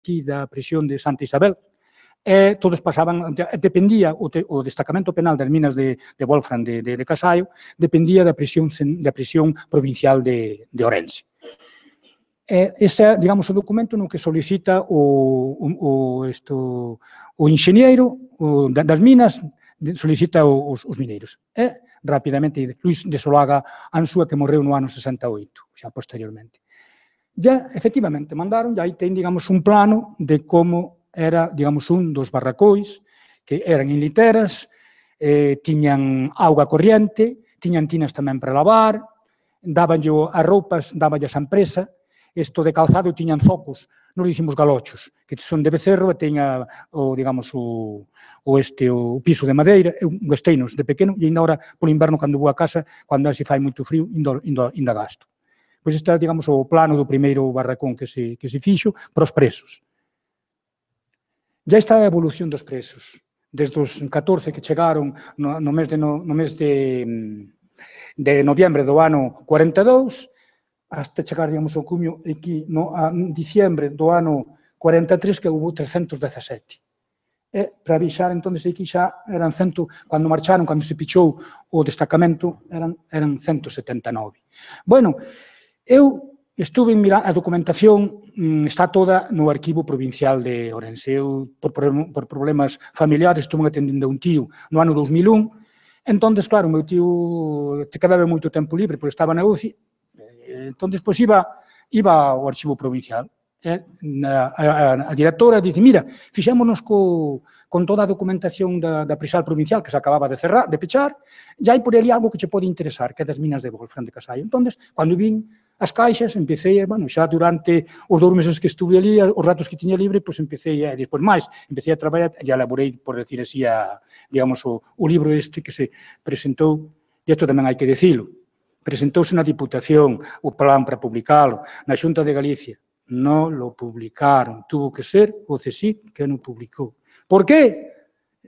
aquí da prisión de Santa Isabel, e todos pasaban, dependía o destacamento penal das minas de Wolfram de Casaio, dependía da prisión provincial de Ourense. Ese é, digamos, o documento no que solicita o enxeñeiro das minas, solicita os mineiros. E, rapidamente, Luis de Solaga Ansúa, que morreu no ano 68, xa posteriormente. Ya, efectivamente, mandaron, e aí ten, digamos, un plano de como era, digamos, un dos barracois, que eran en literas, tiñan auga corriente, tiñan tinas tamén para lavar, dabanlle as roupas, dabanlle a empresa. Isto de calzado tiñan zocos, nos dicimos galochos, que son de becerro e teña, digamos, o piso de madeira, gasteinos de pequeno, e ainda ahora, polo inverno, cando vou a casa, cando se fai moito frío, ainda gasto. Pois este é, digamos, o plano do primeiro barracón que se fixo para os presos. Já está a evolución dos presos. Desde os 14 que chegaron no mes de noviembre do ano 42, hasta chegar, digamos, ao cumio aquí, en diciembre do ano 43, que houve 317. E, para avisar, entón, aquí xa eran cando marcharon, cando se pichou o destacamento, eran 179. Bueno, eu estuve mirando, a documentación está toda no arquivo provincial de Ourense. Eu, por problemas familiares, estuve atendendo a un tío no ano 2001, entón, claro, o meu tío te quedaba moito tempo libre, porque estaba na UCI. Entón, despois iba ao arquivo provincial. A directora dice, mira, fixémonos con toda a documentación da prisal provincial que se acababa de pechar, e hai por ali algo que che pode interesar, que é das minas de Wolfram de Casaio. Entón, cando vin as caixas, empecé, xa durante os 2 meses que estuve ali, os ratos que tiña libre, pois empecé, despois máis, empecé a traballar, e elaborei, por decir así, digamos, o libro este que se presentou, e isto tamén hai que dicilo, presentouse na Diputación o plan para publicalo, na Xunta de Galicia, non lo publicaron, tuvo que ser o CSIC que non publicou. Por qué?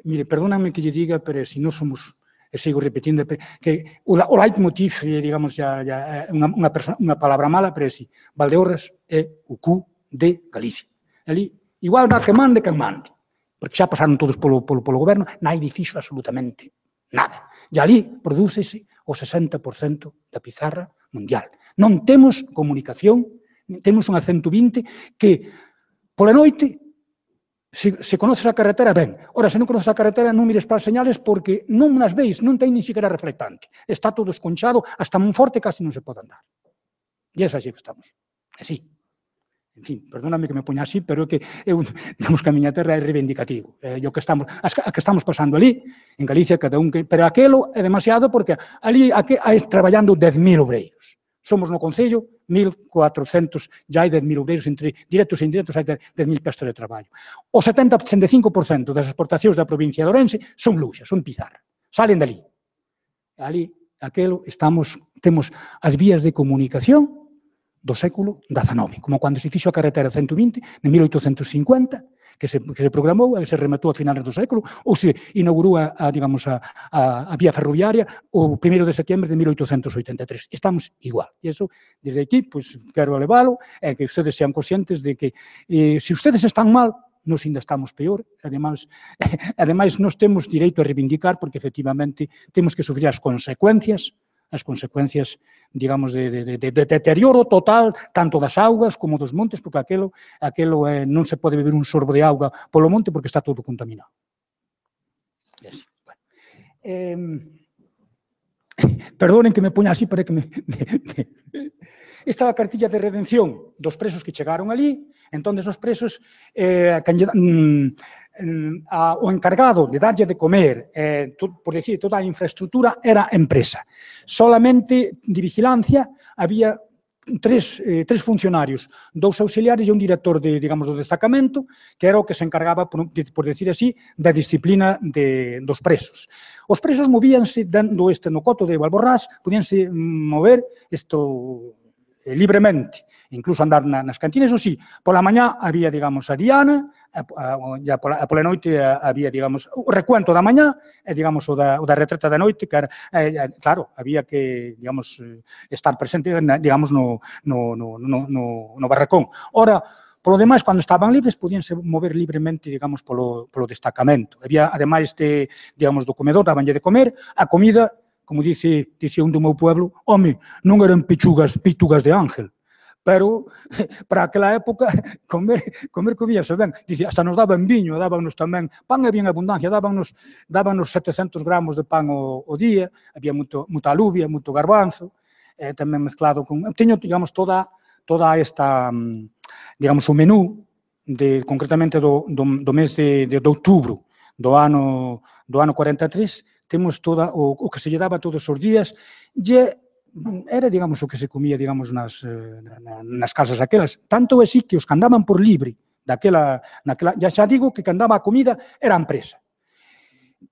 Mire, perdóname que lle diga, pero se non somos, e sigo repetindo, que o leitmotiv, digamos, é unha palabra mala, pero si, Valdeorras é o cu de Galicia. Ali, igual dá que mande, porque xa pasaron todos polo goberno, nadie fixo absolutamente nada. E ali prodúcese o 60% da pizarra mundial. Non temos comunicación, temos unha 120 que, pola noite, se conoces a carretera, ben. Ora, se non conoces a carretera, non mires para as señales porque non nas veis, non ten nin siquiera reflectante. Está todo esconchado, hasta Monforte casi non se pode andar. E é así que estamos. Así. En fin, perdóname que me poña así, pero é que digamos que a miña terra é reivindicativo. O que estamos pasando ali, en Galicia, cada un... Pero aquelo é demasiado porque ali hai traballando 10.000 obreiros. Somos no Concello 1.400, já hai 10.000 obreiros, entre directos e indirectos hai 10.000 postos de traballo. O 75% das exportacións da provincia de Ourense son luxas, son pizarra. Salen dali. Ali, aquelo, temos as vías de comunicación do século XIX, como cando se fixo a carretera 120, en 1850, que se programou e se rematou a finales do século, ou se inaugurou a vía ferroviaria o 1 de setembro de 1883. Estamos igual. E iso, desde aquí, pois, quero elevalo, e que ustedes sean conscientes de que se ustedes están mal, nos ainda estamos peor. Ademais, nos temos direito a reivindicar porque, efectivamente, temos que sufrir as consecuencias, digamos, de deterioro total, tanto das augas como dos montes, porque aquelo non se pode beber un sorbo de auga polo monte porque está todo contaminado. Perdonen que me poña así, para que me... Esta é a cartilla de redención dos presos que chegaron ali. Entón, os presos, o encargado de darlle de comer, por decir, toda a infraestructura, era a empresa. Solamente de vigilancia había tres funcionarios, 2 auxiliares e un director do destacamento, que era o que se encargaba, por decir así, da disciplina dos presos. Os presos movíanse dando no coto de Valborrás, podíanse mover libremente, incluso andar nas cantinas, ou si, pola mañá había, digamos, a diana, e pola noite había, digamos, o recuento da mañá e, digamos, o da retreta da noite, que, claro, había que, digamos, estar presente, digamos, no barracón. Ora, Polo demais, cando estaban libres, podíanse mover libremente, digamos, polo destacamento. Había, ademais digamos, do comedor, dabanlle de comer, a comida, como dicía un do meu pueblo, home, non eran pitugas de ángel, pero para aquela época comer comíase ben. Dicía, hasta nos daban viño, dábanos tamén pan, había en abundancia, dábanos 700 gramos de pan ao día, había moita alubia, moito garbanzo, tamén mezclado con... Teño, digamos, toda esta, digamos, o menú, concretamente do mes de outubro do ano 43, temos toda o que se lle daba todos os días, era, digamos, o que se comía, digamos, nas casas aquelas. Tanto é así que os que andaban por libre, xa digo que andaba a comida era a empresa.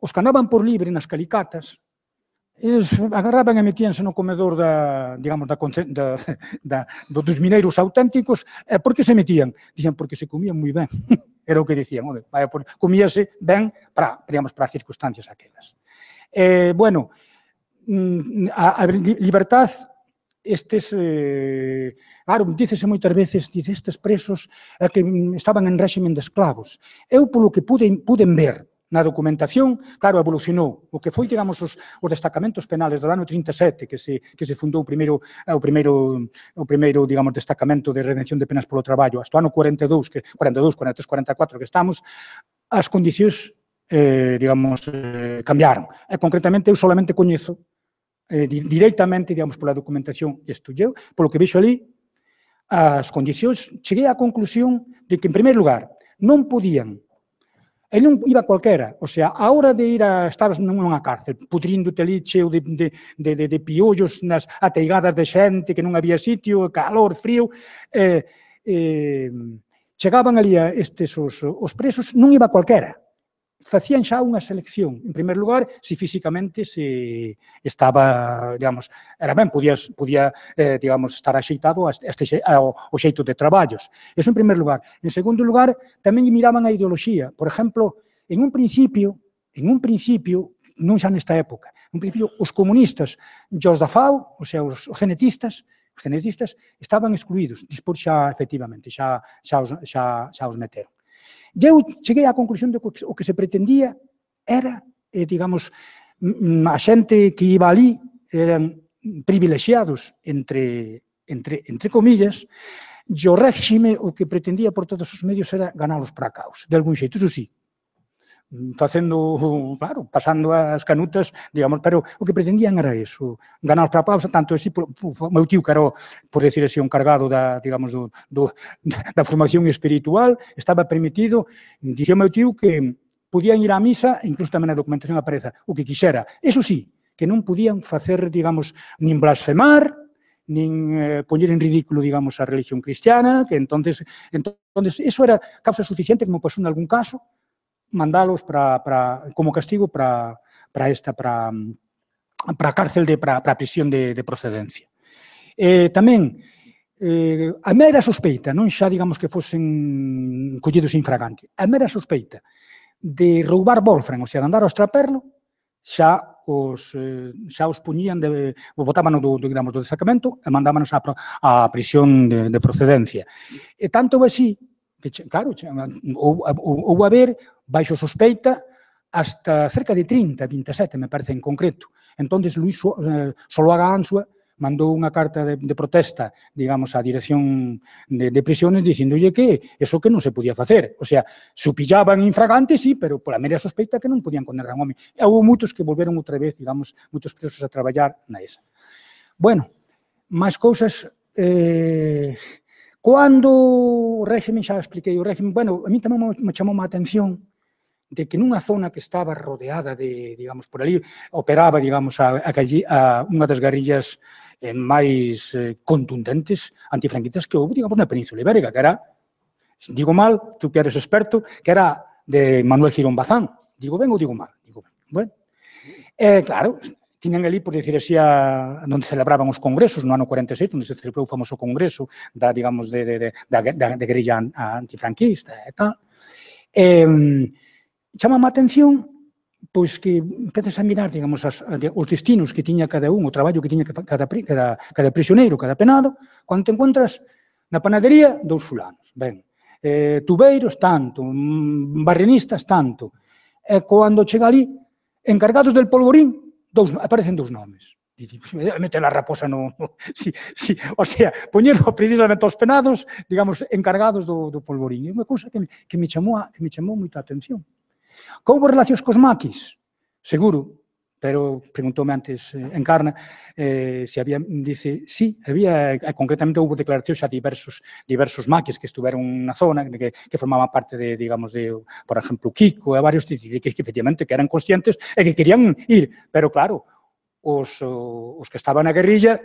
Os que andaban por libre nas calicatas, eles agarraban e metíanse no comedor dos mineiros auténticos. Por que se metían? Dicían, porque se comían moi ben. Era o que dicían, comíase ben para as circunstancias aquelas. Bueno, a libertad, claro, dícese moitas veces, estes presos que estaban en réximen de esclavos. Eu, polo que puden ver na documentación, claro, evolucionou. O que foi, digamos, os destacamentos penales do ano 37, que se fundou o primeiro, digamos, destacamento de redención de penas polo traballo, hasta o ano 42, 43, 44 que estamos, as condicións, digamos, cambiaron. Concretamente, eu solamente coñezo directamente, digamos, pola documentación estudiou, polo que vexo ali, as condicións, cheguei á conclusión de que, en primeiro lugar, non podían. E non iba calquera, o sea, a hora de ir a estar nunha cárcel, pudríndote ali cheo de piollos nas ateigadas de xente, que non había sitio, calor, frío, chegaban ali a os presos, non iba calquera. Facían xa unha selección, en primer lugar, se físicamente se estaba, digamos, era ben, podía, digamos, estar axeitado ao xeito de traballos. Eso en primer lugar. En segundo lugar, tamén miraban a ideoloxía. Por exemplo, en un principio, non xa nesta época, en principio, os comunistas e os da FAO, o sea, os genetistas, estaban excluídos. Despois xa, efectivamente, xa os meteron. E eu cheguei á conclusión de que o que se pretendía era, digamos, a xente que iba ali eran privilexiados, entre comillas, e o réxime o que pretendía por todos os medios era ganalos para a causa, de algún xeito, iso sí, facendo, claro, pasando as canutas, digamos, pero o que pretendían era iso, ganar para a causa, tanto así, o meu tío, que era, por decir así, un cargado digamos, da formación espiritual, estaba permitido, dixía o meu tío que podían ir á misa, incluso tamén a documentación apareza, o que quixera. Eso sí, que non podían facer, digamos, nin blasfemar, nin poñer en ridículo, digamos, a religión cristiana, que entonces eso era causa suficiente, como pasou en algún caso, mandalos como castigo para a cárcel, para a prisión de procedencia. Tamén, a mera sospeita, non xa digamos que fosen collidos infragante, a mera sospeita de roubar Wolfram, ou sea, de andar ao extraperlo, xa os puñían, botábanos do destacamento e mandábanos á prisión de procedencia. E tanto así, claro, houve a ver, baixo sospeita, hasta cerca de 30, 27, me parece, en concreto. Entón, Luis Soloaga Ansua mandou unha carta de protesta, digamos, á dirección de prisiones, dicíndolle que eso que non se podía facer. O sea, se o pillaban infragante, sí, pero pola mera sospeita que non podían condenar a un home. E houve moitos que volveron outra vez, digamos, moitos presos a traballar na esa. Bueno, máis cousas... Cando o régimen, xa expliquei o régimen, bueno, a mí tamén me chamou a atención de que nunha zona que estaba rodeada de, digamos, por ali, operaba, digamos, unha das guerrillas máis contundentes antifranquistas que houve, digamos, na Península Ibérica, que era, digo mal, tú que eres experto, que era de Manuel Girón Bazán. Digo ben ou digo mal? Digo ben. Bueno, claro, tiñan ali, por decir así, onde celebraban os congresos, no ano 46, onde se celebrou o famoso congreso da, digamos, de guerrilla antifranquista e tal. Chama a atención, pois, que empezas a mirar, digamos, os destinos que tiña cada un, o traballo que tiña cada prisioneiro, cada penado, cando te encontras na panadería, 2 fulanos. Ben, tubeiros, tanto, barrenistas, tanto. E cando chega ali, encargados del polvorín, aparecen 2 nomes. Mete la raposa no... O sea, poñeron precisamente aos penados, digamos, encargados do polvorín. É unha cousa que me chamou moita atención. Que houve relacións cos maquis? Seguro, pero preguntoume antes Encarna se había, dice, sí, había, concretamente houve declaracións a diversos maquis que estuveron na zona, que formaban parte de, digamos, por exemplo, Kiko e varios, que efectivamente que eran conscientes e que querían ir, pero claro, os que estaban na guerrilla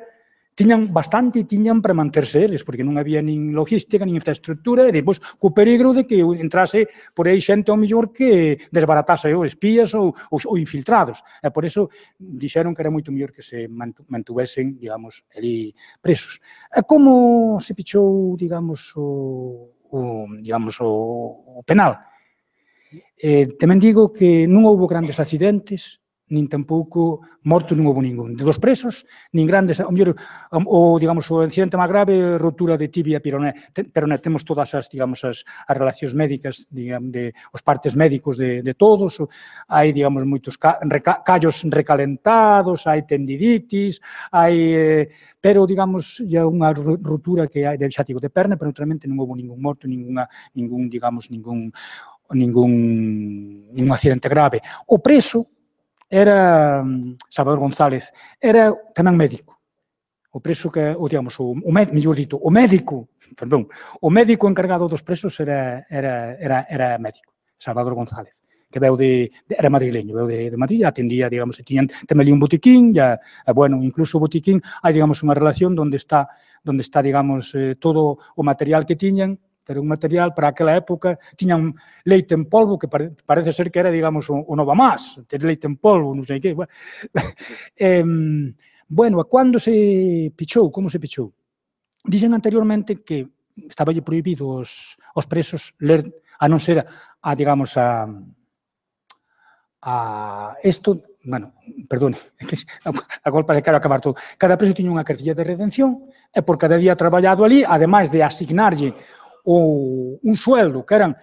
tiñan bastante, tiñan para manterse eles, porque non había nin logística, nin infraestructura, e depois co peligro de que entrase por aí xente ao mellor que desbaratase ou espías ou infiltrados. E por eso dixeron que era moito mellor que se mantuvesen, digamos, ali presos. E como se pichou, digamos, o penal? Tamén digo que non houve grandes accidentes, nin tampouco morto non houve ningún. De dos presos, nin grandes, digamos, o incidente máis grave, rotura de tibia e peroné, temos todas as, digamos, as relacións médicas, digamos, os partes médicos de todos, hai, digamos, moitos callos recalentados, hai tendiditis, pero, digamos, é unha rotura que hai, xa digo, de perna, pero naturalmente non houve ningún morto, ningún accidente grave. O preso era Salvador González, era tamén médico. O preso que, digamos, mellor dito, o médico encargado dos presos era médico, Salvador González, que era madrileño, veu de Madrid, atendía, digamos, e tiñan tamén ali un botiquín, bueno, incluso o botiquín, hai, digamos, unha relación onde está, digamos, todo o material que tiñan, pero un material para aquela época, tiñan leite en polvo, que parece ser que era, digamos, o Nova Más, ter leite en polvo, non sei que. Bueno, cando se pichou, como se pichou? Dixen anteriormente que estaba prohibido aos presos ler, a non ser, digamos, isto, bueno, perdone, agora parece que quero acabar todo. Cada preso tiña unha cartilla de redención, e por cada día traballado ali, ademais de asignarlle un sueldo, que eran,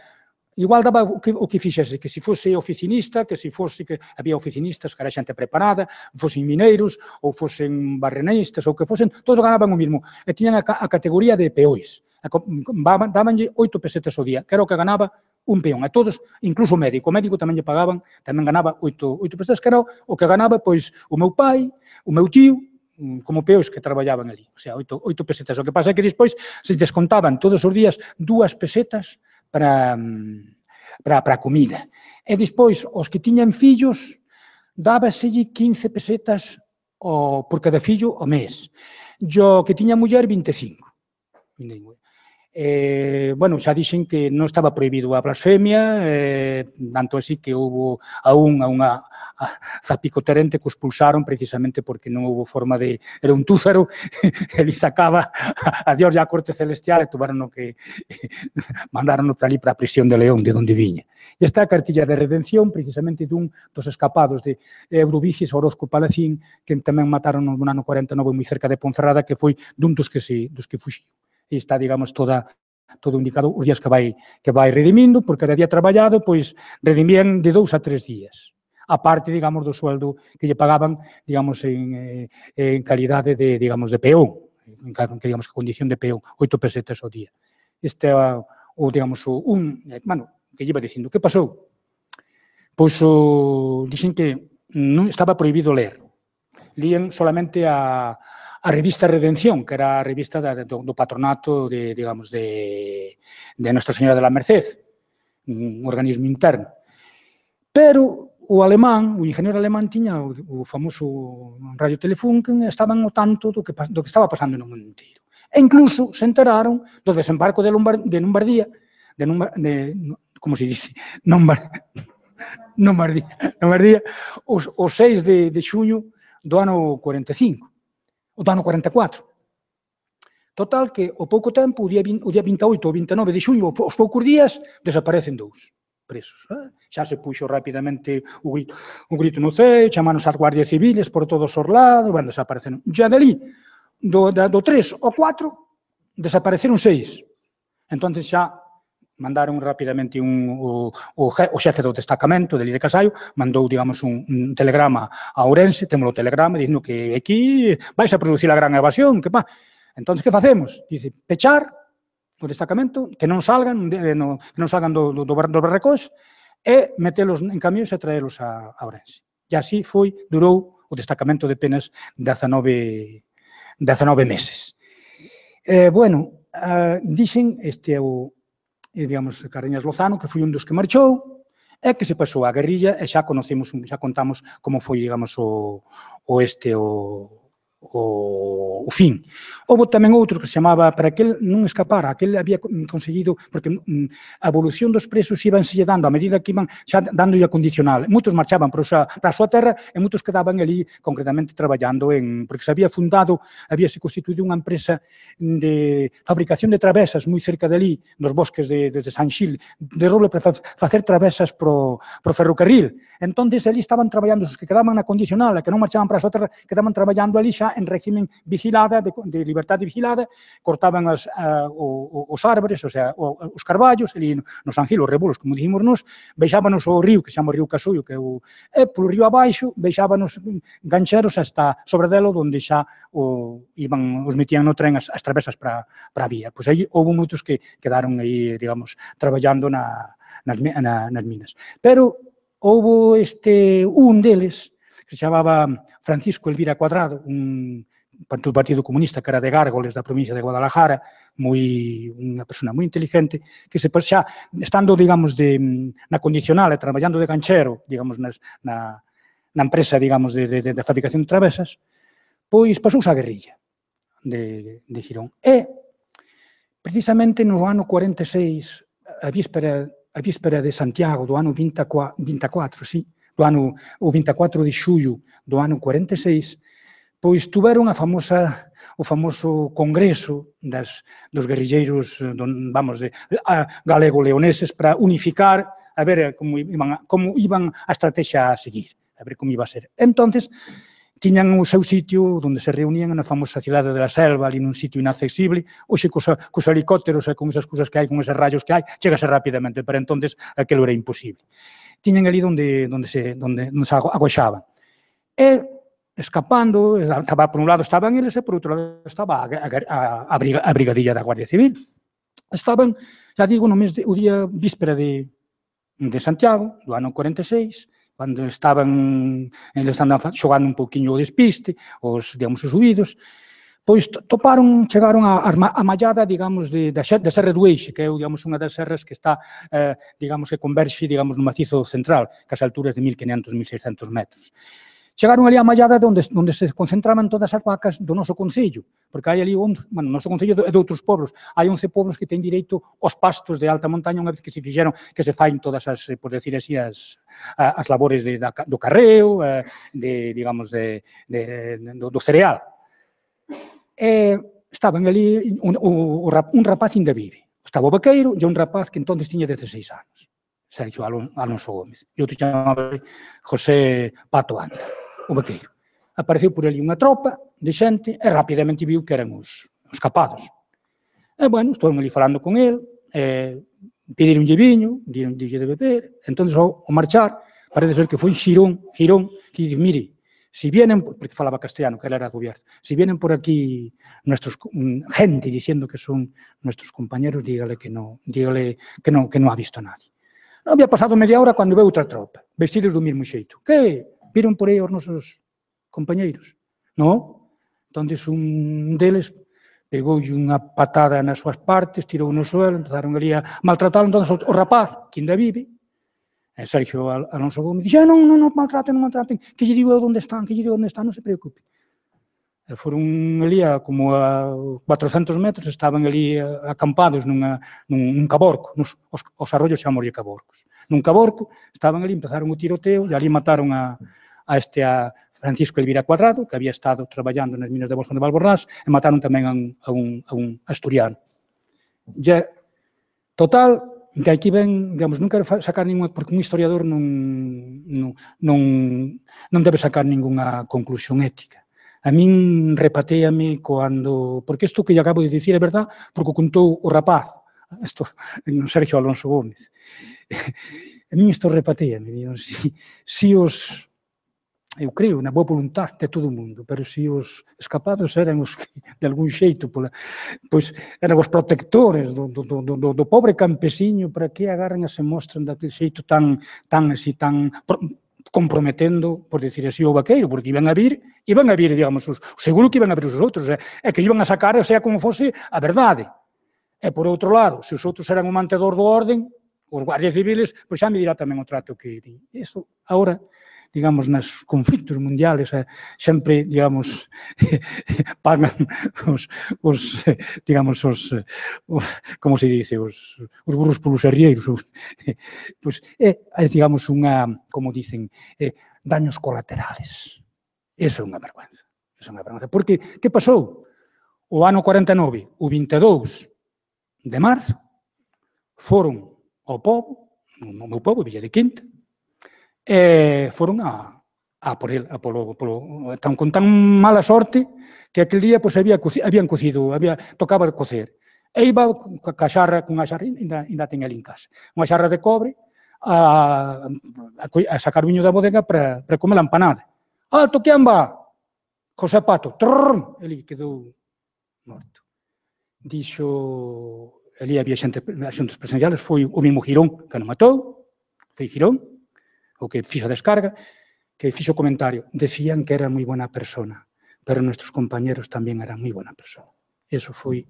igual daba o que fixese, que se fose oficinista, que se fose, que había oficinistas, que era xente preparada, fosen mineiros, ou fosen barrenistas, ou que fosen, todos ganaban o mismo, e tiñan a categoría de peóis, dabanlle 8 pesetas ao día, que era o que ganaba un peón, e todos, incluso o médico tamén lle pagaban, tamén ganaba 8 pesetas, que era o que ganaba, pois, o meu pai, o meu tío, como peóns que traballaban ali, o sea, 8 pesetas. O que pasa é que despois se descontaban todos os días 2 pesetas para a comida. E despois, os que tiñan fillos, dábaselle 15 pesetas por cada fillo ao mes. O que tiña muller, 25. Bueno, xa dixen que non estaba prohibido a blasfemia, tanto así que houve a unha zapicoterente que os expulsaron precisamente porque non houve forma de... Era un túzaro, ele sacaba a Dios e a corte celestial e tuvaron que mandaron para ali para a prisión de León, de onde viña. E esta a cartilla de redención precisamente dun dos escapados de Eurovigis, Orozco Palacín, que tamén mataron no ano 49 moi cerca de Ponferrada, que foi dun dos que fuxiu. E está, digamos, todo indicado os días que vai redimindo, por cada día traballado, pois redimían de 2 a 3 días. A parte, digamos, do sueldo que lle pagaban, digamos, en calidade de, digamos, de peón, digamos, que condición de peón, 8 pesetas ao día. Este é digamos, bueno, que lle iba dicindo, que pasou? Pois dixen que non estaba prohibido ler. Lían solamente a revista Redención, que era a revista do patronato de, digamos, de Nuestra Señora de la Merced, un organismo interno. Pero o alemán, o ingeniero alemán, tiña o famoso Radio Telefunken, estaban ao tanto do que estaba pasando no mundo inteiro. E incluso se enteraron do desembarco de Lombardía, como se dice, Lombardía, os 6 de xuño do ano 45. O do ano 44. Total que, ao pouco tempo, o día 28 ou 29 de xuño, aos poucos días, desaparecen 2 presos. Xa se puxo rapidamente o grito no ceo, chamanos ás guardias civiles por todos os lados, bueno, desapareceron. Ya dali, do 3 ao 4, desapareceron 6. Entón, xa mandaron rapidamente o xefe do destacamento de Lide Casallo, mandou, digamos, un telegrama a Ourense, temos o telegrama, dicindo que aquí vais a producir a gran evasión, que pa. Entón, que facemos? Dice, pechar o destacamento, que non salgan do Barracós, e metelos en camións e traelos a Ourense. E así durou o destacamento de apenas 19 meses. Bueno, dixen, este é o, digamos, Cardeñas Lozano, que foi un dos que marchou, e que se pasou a guerrilla, e xa conocemos, xa contamos como foi, digamos, o fin. Houve tamén outro que se chamaba, para aquel non escapara, aquel había conseguido, porque a evolución dos presos íbanse dando a medida que iban xa dando a condicional. Moitos marchaban para a súa terra e moitos quedaban ali concretamente traballando porque se había fundado, habíase constituído unha empresa de fabricación de travesas moi cerca de ali, nos bosques de San Xil, de roble para facer travesas pro ferrocarril. Entón, ali estaban traballando, os que quedaban na condicional e que non marchaban para a súa terra, quedaban traballando ali xa en régimen vigilada, de liberdade vigilada, cortaban os árbores, o sea, os carballos, ali no San Gil, os rebulos, como dijimos nos, baixábanos o río, que se chama o río Casullo, e polo río abaixo, baixábanos gancheros hasta Sobredelo, onde xa os metían no tren as travesas para a vía. Pois aí houve moitos que quedaron aí, digamos, traballando nas minas. Pero houve un deles, que se chamaba Francisco Elvira Cuadrado, un partido comunista que era de Gárgoles, da provincia de Guadalajara, unha persona moi inteligente, que se xa, estando, digamos, na condicional e traballando de ganchero, digamos, na empresa, digamos, de fabricación de travesas, pois pasouse a guerrilla de Girón. E, precisamente no ano 46, a víspera de Santiago, do ano 24, sí, o 24 de xullo do ano 46, pois tuveron o famoso congreso dos guerrilleiros, vamos, galego-leoneses para unificar, a ver como iban a estrategia a seguir, a ver como iba a ser. Entonces, tiñan o seu sitio onde se reunían na famosa cidade de la Selva, ali nun sitio inaccesible. Hoxe, cos helicópteros e con esas cousas que hai, con esos rayos que hai, chegase rapidamente, pero entonces aquilo era imposible. Tiñan ali onde se agoxaban. E, escapando, por un lado estaban eles e por outro lado estaba a brigadilla da Guardia Civil. Estaban, xa digo, o día víspera de Santiago, do ano 46, cando eles andaban xogando un pouquiño o despiste, digamos, os huidos, pois chegaron a mallada, digamos, da Serra do Eixe, que é, digamos, unha das serras que está, digamos, que converxe, digamos, no macizo central, que as alturas de 1.500, 1.600 metros. Chegaron ali a mallada onde se concentraban todas as vacas do noso concello, porque hai ali, bueno, o noso concello é de outros poblos, hai 11 poblos que ten direito aos pastos de alta montaña unha vez que se fixeron, que se fain todas as, por decir así, as labores do carreo, digamos, do cereal. Estaban ali un rapaz ainda vive. Estaba o vaqueiro e un rapaz que entón tiña 16 anos, Sergio Alonso Gómez. E outro chamaba José Pato Anda, o vaqueiro. Apareceu por ali unha tropa de xente e rapidamente viu que eran os capados. E, bueno, estaban ali falando con ele, pedironlle viño, dironlle de beber, entón, ao marchar, parece ser que foi Xirón, que dice, mire, si vienen, porque falaba castellano, que él era gobierno, si vienen por aquí gente diciendo que son nuestros compañeros, dígale que no ha visto a nadie. Non había pasado media hora cando veu outra tropa, vestidos do mesmo xeito. Que? Viron por aí os nosos compañeiros? Non? Entón, un deles pegoulle unha patada nas súas partes, tirou no suelo, empezaron ali a maltratalo. Entón, o rapaz, que ainda vive, Sergio Alonso Gómez, dixe, non maltraten, que lle digo eu onde están, non se preocupe. Foron ali, como a 400 metros, estaban ali acampados nun caborco, os arroyos chamamoslle caborcos. Nun caborco, estaban ali, empezaron o tiroteo, e ali mataron a Francisco Elvira Cuadrado, que había estado traballando nas minas de Bolsón de Valborrás, e mataron tamén a un asturiano. Total, que aquí ven, digamos, non quero sacar ninguna, porque un historiador non debe sacar ninguna conclusión ética. A min repatéame porque isto que lle acabo de dicir é verdad, porque contou o rapaz Sergio Alonso Gómez. A mí isto repatea, me digo, si os... Eu creo na boa voluntade de todo o mundo, pero se os escapados eran os que, de algún xeito, pois eran os protectores do pobre campesiño, para que agarran e se mostran daquele xeito tan comprometendo, por decir así, o vaqueiro, porque iban a vir, digamos, seguro que iban a vir os outros, e que iban a sacar, sea como fose, a verdade. E, por outro lado, se os outros eran o mantedor do orden, os guardias civiles, pois xa me dirá tamén o trato que di. Iso, agora, digamos, nos conflitos mundiales, sempre, digamos, pagan digamos, como se dice, os burros polos arrieiros, pois é, digamos, unha, como dicen, daños colaterales. Iso é unha vergüenza. Porque, que pasou? O ano 49, o 22 de marzo, foron ao pobo, no meu pobo, Villa de Quinta, e foron a por el, con tan mala sorte que aquel día habían cocido, tocaba de cocer. E iba cunha xarra, ainda ten ali en casa, unha xarra de cobre, a sacar viño da bodega para comer a empanada. Alto, quen va? José Pato. Ele quedou morto. Dixo, ali había xentes presenciales, foi o mismo Girón que non matou, foi Girón, o que fixo a descarga, que fixo o comentario. Decían que era moi buena persona, pero nuestros compañeros tamén eran moi buena persona. Eso foi...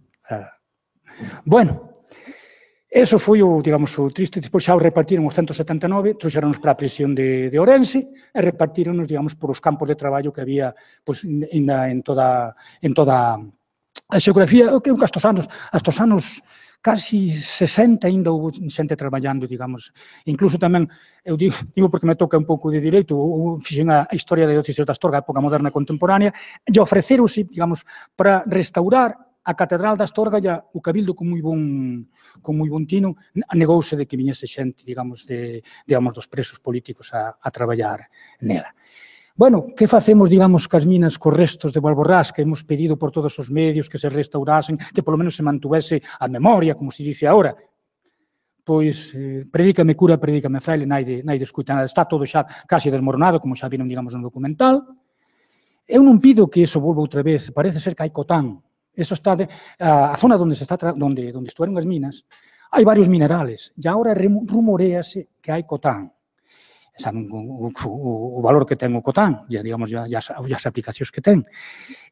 Bueno, eso foi o, digamos, o triste. Depois xa o repartiron os 179, trouxeronos para a prisión de Ourense e repartironos, digamos, por os campos de traballo que había en toda a xeografía, que estos anos casi 60 ainda houve xente traballando, digamos, incluso tamén, eu digo porque me toca un pouco de direito, fixen a historia da diócesis de Astorga, a época moderna contemporánea, e ofreceronse, digamos, para restaurar a Catedral de Astorga, o Cabildo con moi bon tino, negouse de que viñese xente, digamos, dos presos políticos a traballar nela. Bueno, que facemos, digamos, cas minas cos restos de Valborrás, que hemos pedido por todos os medios que se restaurasen, que polo menos se mantuvese a memoria, como se dice agora? Pois, predícame cura, predícame fraile, naide escuta nada. Está todo xa casi desmoronado, como xa viron, digamos, no documental. Eu non pido que iso volva outra vez, parece ser que hai cotán. Eso está, a zona onde estuveron as minas, hai varios minerales, e agora rumorease que hai cotán. Saben o valor que ten o cotán, digamos, as aplicacións que ten.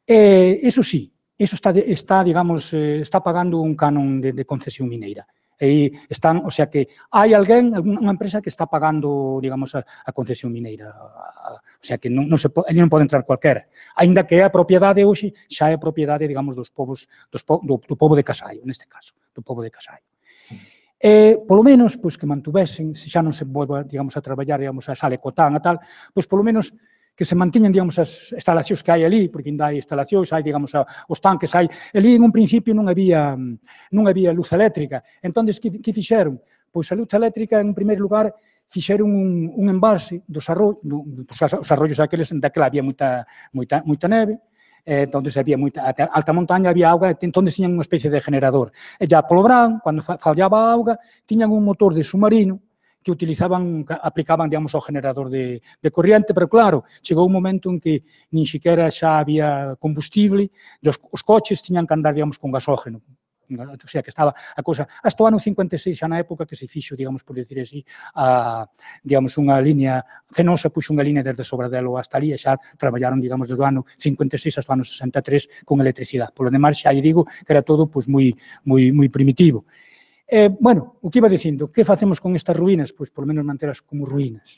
Eso sí, eso está, digamos, está pagando un canon de concesión mineira. E están, o sea que hai alguén, unha empresa que está pagando, digamos, a concesión mineira. O sea que non pode entrar cualquera. Aínda que a propiedade hoxe xa é propiedade, digamos, do pobo de Casaio, neste caso, do pobo de Casaio. Polo menos, pois, que mantuvesen, se xa non se volva, digamos, a traballar, digamos, a Sale Cotán e tal, pois, polo menos, que se mantiñan, digamos, as instalacións que hai ali, porque ainda hai instalacións, hai, digamos, os tanques, hai... Ali, en un principio, non había luz eléctrica. Entón, que fixeron? Pois, a luz eléctrica, en primeiro lugar, fixeron un embalse dos arroios, os arroios daquela había moita neve, onde había moita alta montaña, había auga, entón tiñan unha especie de generador. E já polo verán, cando fallaba a auga, tiñan un motor de submarino que aplicaban, digamos, ao generador de corriente, pero claro, chegou un momento en que nin siquiera xa había combustible, os coches tiñan que andar, digamos, con gasógeno. O sea, que estaba a cousa, hasta o ano 56, xa na época que se fixo, digamos, por decir así, digamos, unha línea, Fenosa puxo unha línea desde Sobradelo hasta ali, e xa traballaron, digamos, desde o ano 56 hasta o ano 63 con electricidade. Por lo demais, xa digo que era todo, pois, moi primitivo. Bueno, o que iba dicindo, que facemos con estas ruínas? Pois, por lo menos, mantelas como ruínas.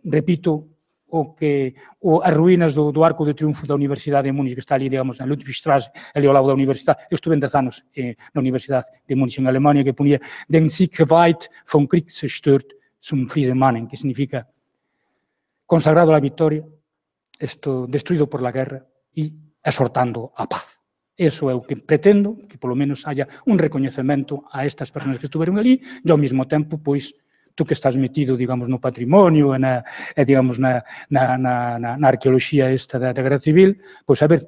Repito, as ruínas do Arco de Triunfo da Universidade de Múnich, que está ali, digamos, na Ludwigstrasse, ali ao lado da Universidade. Eu estuve 10 anos na Universidade de Múnich, en Alemania, que ponía den Sieg weit vom Krieg zerstört zum Frieden mannen, que significa consagrado a la victoria, destruído por la guerra e exhortando a paz. Eso é o que pretendo, que polo menos haya un recoñecemento a estas persoas que estuveron ali, e ao mesmo tempo, pois, tú que estás metido, digamos, no patrimonio, digamos, na arqueoloxía esta da Guerra Civil, pois, a ver,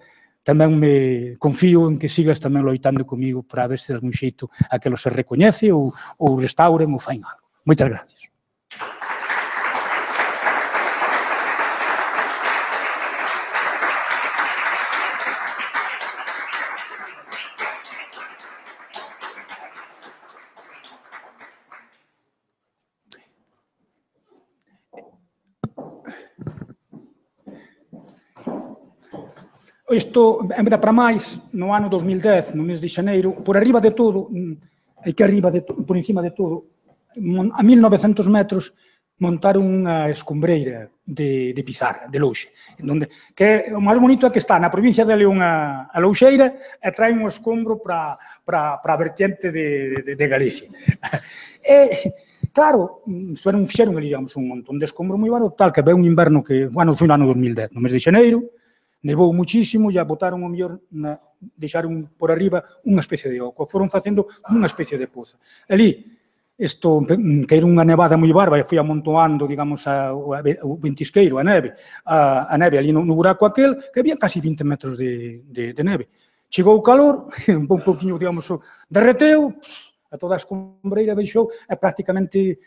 tamén me confío en que sigas tamén loitando comigo para ver se de algún xeito aquilo se recoñece ou restauren ou fain algo. Moitas gracias. Isto, en verdade, para máis, no ano 2010, no mes de xaneiro, por arriba de todo, por encima de todo, a 1900 metros, montaron unha escombreira de pizarra, de louxe, que o máis bonito é que está na provincia de León a louxeira e trae un escombro para a vertiente de Galicia. E, claro, fixeron ali, digamos, un montón de escombro moi barato, tal que ve un inverno que, bueno, foi no ano 2010, no mes de xaneiro, nevou muchísimo, e botaron o mellor, deixaron por arriba unha especie de oco, foron facendo unha especie de poza. Ali, isto, que era unha nevada moi barba, e foi amontoando, digamos, o ventisqueiro, a neve ali no buraco aquel, que había casi 20 metros de neve. Chegou o calor, un pouquinho, digamos, derreteu, a toda a escombreira baixou, e prácticamente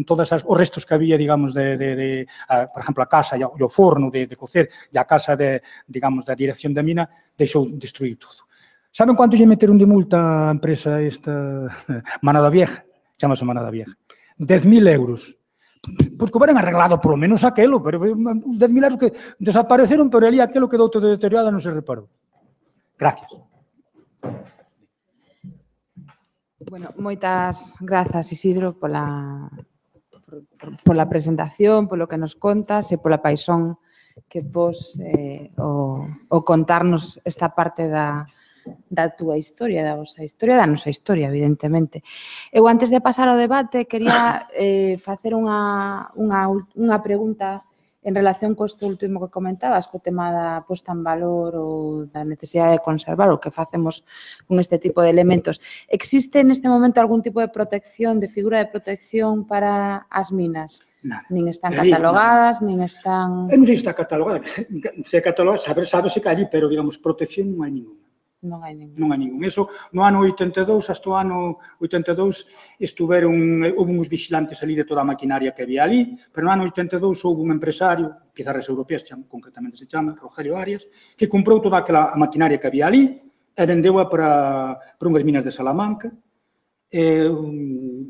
todos os restos que había, digamos, por exemplo, a casa e o forno de cocer, e a casa, digamos, da dirección da mina, deixou destruir todo. Saben quanto lle meteron de multa a empresa esta Manada Vieja? Chámase Manada Vieja. 10.000 euros. Pois que hubieran arreglado polo menos aquelo, pero 10.000 euros que desapareceron, pero ali aquelo quedou todo deteriorado e non se reparou. Gracias. Bueno, moitas grazas, Isidro, pola presentación, polo que nos contas e pola paixón que pos o contarnos esta parte da túa historia, da vosa historia, da nosa historia, evidentemente. Eu, antes de pasar ao debate, quería facer unha pregunta en relación co isto último que comentabas, co tema da posta en valor ou da necesidade de conservar o que facemos con este tipo de elementos. Existe neste momento algún tipo de protección, de figura de protección para as minas? Nada. Nin están catalogadas, nin están... Eu non sei se está catalogada, se é catalogada, sabese que allí, pero, digamos, protección non hai ninguna. Non hai ningún. Non hai ningún. Eso, no ano 82, hasta o ano 82, houve uns vigilantes ali de toda a maquinaria que había ali, pero no ano 82 houve un empresario, Pizarras Europeas, concretamente se chama, Rogelio Arias, que comprou toda aquela maquinaria que había ali e vendeu-a para unhas minas de Salamanca, e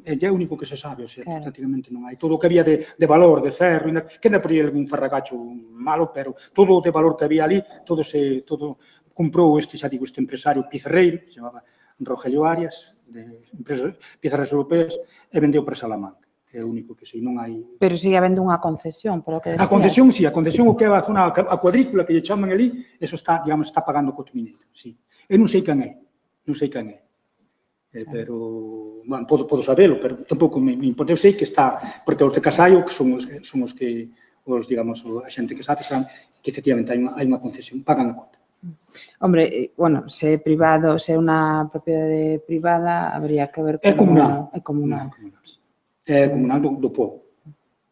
é o único que se sabe, o sea, prácticamente non hai. Todo o que había de valor, de ferro, queda por aí algún ferragacho malo, pero todo o de valor que había ali, todo comprou este empresario pizarreiro, que se chamaba Rogelio Arias, de Pizarras Europeas, e vendeu para Salamanca. É o único que sei, non hai... Pero sigue habendo unha concesión, polo que decías. A concesión, sí, a concesión, o que é a zona, a cuadrícula que lle chaman ali, eso está, digamos, está pagando o cotomineiro, sí. Eu non sei quen é, pero, bueno, podo sabelo, pero tampouco me importa. Eu sei que está, porque os de Casallo, que son os que, digamos, a xente que sabe, que efectivamente hai unha concesión, pagan a cota. Hombre, bueno, se é privado, se é unha propiedade privada, habría que ver como... É comunal. É comunal. É comunal do povo.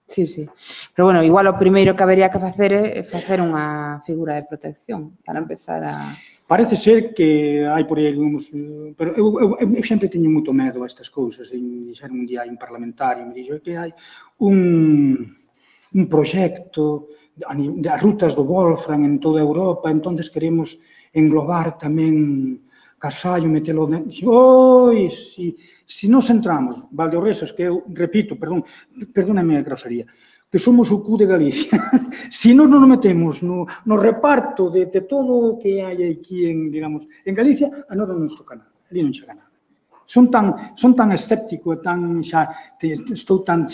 Sí, sí. Pero, bueno, igual o primeiro que habería que facer é facer unha figura de protección para empezar a... Parece ser que hai por aí algúns... Pero eu sempre teño moito medo a estas cousas. Dixeron un día hai un parlamentario, me dixo que hai un proxecto das rutas do Wolfram en toda Europa, entonces queremos englobar tamén Casallo, metelo... Oi, se nos entramos, Valdeorresas, que eu repito, perdóname a grosería, que somos o cu de Galicia, se non nos metemos no reparto de todo o que hai aquí en Galicia, a nós non nos toca nada, ali non chega nada. Son tan escéptico e estou tan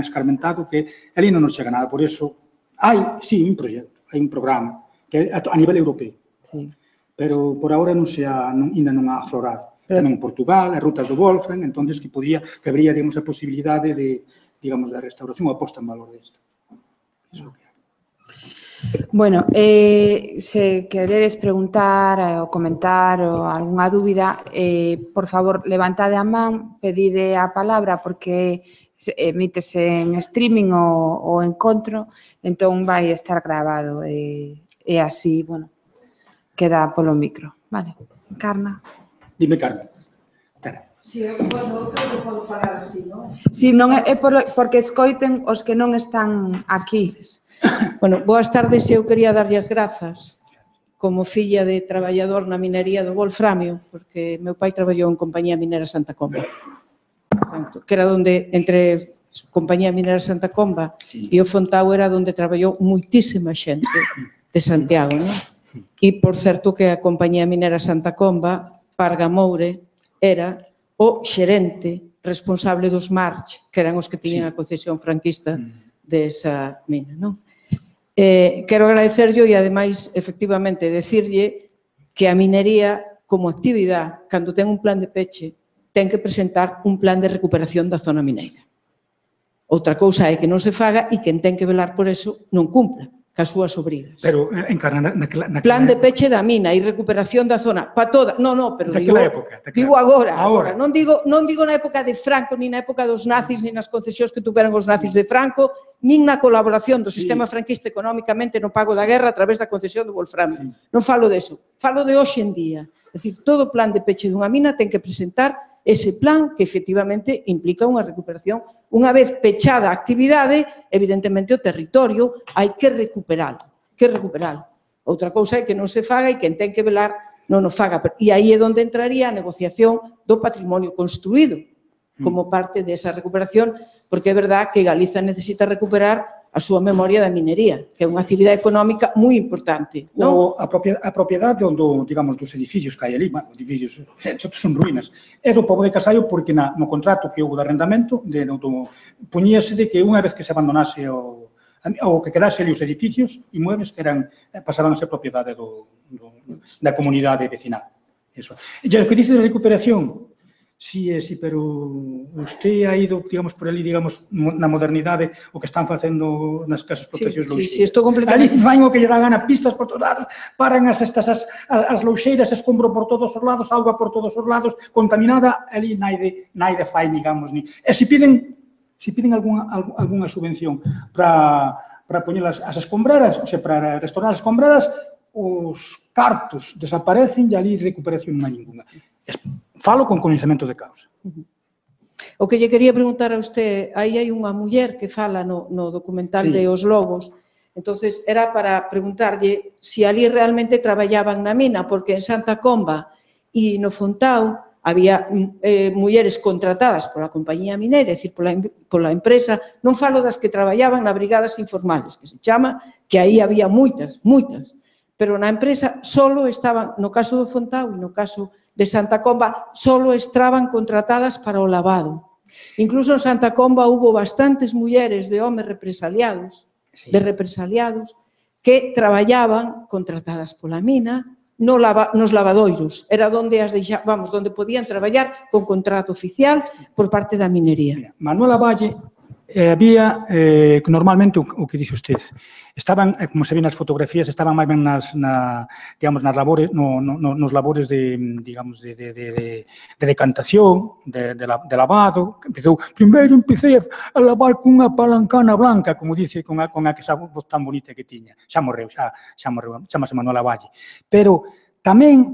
escarmentado que ali non nos chega nada. Por iso, hai, sí, un proxecto, hai un programa que a nivel europeo, pero por agora ainda non ha aflorado. Tamén en Portugal, as rutas do Wolfram, entón que habría, digamos, a posibilidade da restauración ou a posta en valor disto. Iso que hai. Bueno, se queredes preguntar ou comentar ou algunha dúbida, por favor, levantade a man, pedide a palabra, porque emítese en streaming o encontro, entón vai estar grabado. E así, bueno, queda polo micro. Vale, Encarna. Dime, Carmen. Tera. Si, bueno, outro que podo falar así, non? Si, non é porque escoiten os que non están aquí. Bueno, boas tardes, eu quería darlle as grazas como filla de traballador na minería do Wolframio, porque meu pai traballou en Compañía Minera Santa Comba. Portanto, que era onde, entre Compañía Minera Santa Comba e o Fontao, era onde traballou moitísima xente de Santiago, non? E, por certo, que a Compañía Minera Santa Comba, Parga Moure, era o xerente responsable dos March, que eran os que tiñan a concesión franquista desa mina, non? Quero agradecerlo e, ademais, efectivamente, decirlle que a minería, como actividade, cando ten un plan de peche, ten que presentar un plan de recuperación da zona mineira. Outra cousa é que non se faga e quen ten que velar por eso non cumpla, cas súas obrigas. Pero, Encarna, Plan de peche da mina e recuperación da zona, para toda, non, pero digo agora, non digo na época de Franco, nin na época dos nazis, nin nas concesións que tuveran os nazis de Franco, nin na colaboración do sistema franquista económicamente no pago da guerra a través da concesión do Wolframio. Non falo deso, falo de hoxe en día. É dicir, todo plan de peche dunha mina ten que presentar ese plan que efectivamente implica unha recuperación. Unha vez pechada a actividade, evidentemente o territorio hai que recuperalo, Outra cousa é que non se faga e quen ten que velar non o faga. E aí é onde entraría a negociación do patrimonio construído como parte desa recuperación, porque é verdad que Galiza necesita recuperar a súa memoria da minería, que é unha actividade económica moi importante. A propiedade digamos, dos edificios que hai ali, os edificios son ruínas, é do pobo de Casallo porque no contrato que houve de arrendamento poñíase de que unha vez que se abandonase ou que quedase ali os edificios inmuebles que pasaban a ser propiedade da comunidade vecinal. E o que dice de recuperación, sí, pero usted ha ido, digamos, por ali, digamos, na modernidade, o que están facendo nas casas proteccións louxeiras. Sí, estou completamente... Ali fan o que lle dá gana, pistas por todos lados, paran as louxeiras, escombro por todos os lados, auga por todos os lados, contaminada, ali naide fai, digamos, ni... E se piden algunha subvención para poñer as escombraras, ou sea, para restaurar as escombraras, os cartos desaparecen e ali recuperación non hai ninguna. Falo con coñecemento de causa. O que lle quería preguntar a usted, aí hai unha muller que fala no documental de Os Lobos, entonces era para preguntarlle se ali realmente traballaban na mina, porque en Santa Comba e no Fontao había mulleres contratadas pola compañía minera, é dicir, pola empresa, non falo das que traballaban na brigadas informales, que se chama, que aí había moitas, pero na empresa solo estaban, no caso do Fontao e no caso de Santa Comba, solo estaban contratadas para o lavado. Incluso en Santa Comba hubo bastantes mulleres de homes represaliados, que traballaban contratadas pola mina nos lavadoiros. Era onde onde podían traballar con contrato oficial por parte da minería. Manuela Valle había, normalmente, o que dixe usted, estaban, como se ve nas fotografías, estaban máis ben nas labores, nos labores de decantación, de lavado. Primeiro empecé a lavar cunha palancana blanca, como dice, con a que esa voz tan bonita que tiña. Xa morreu, chamase Manuela Valle. Pero tamén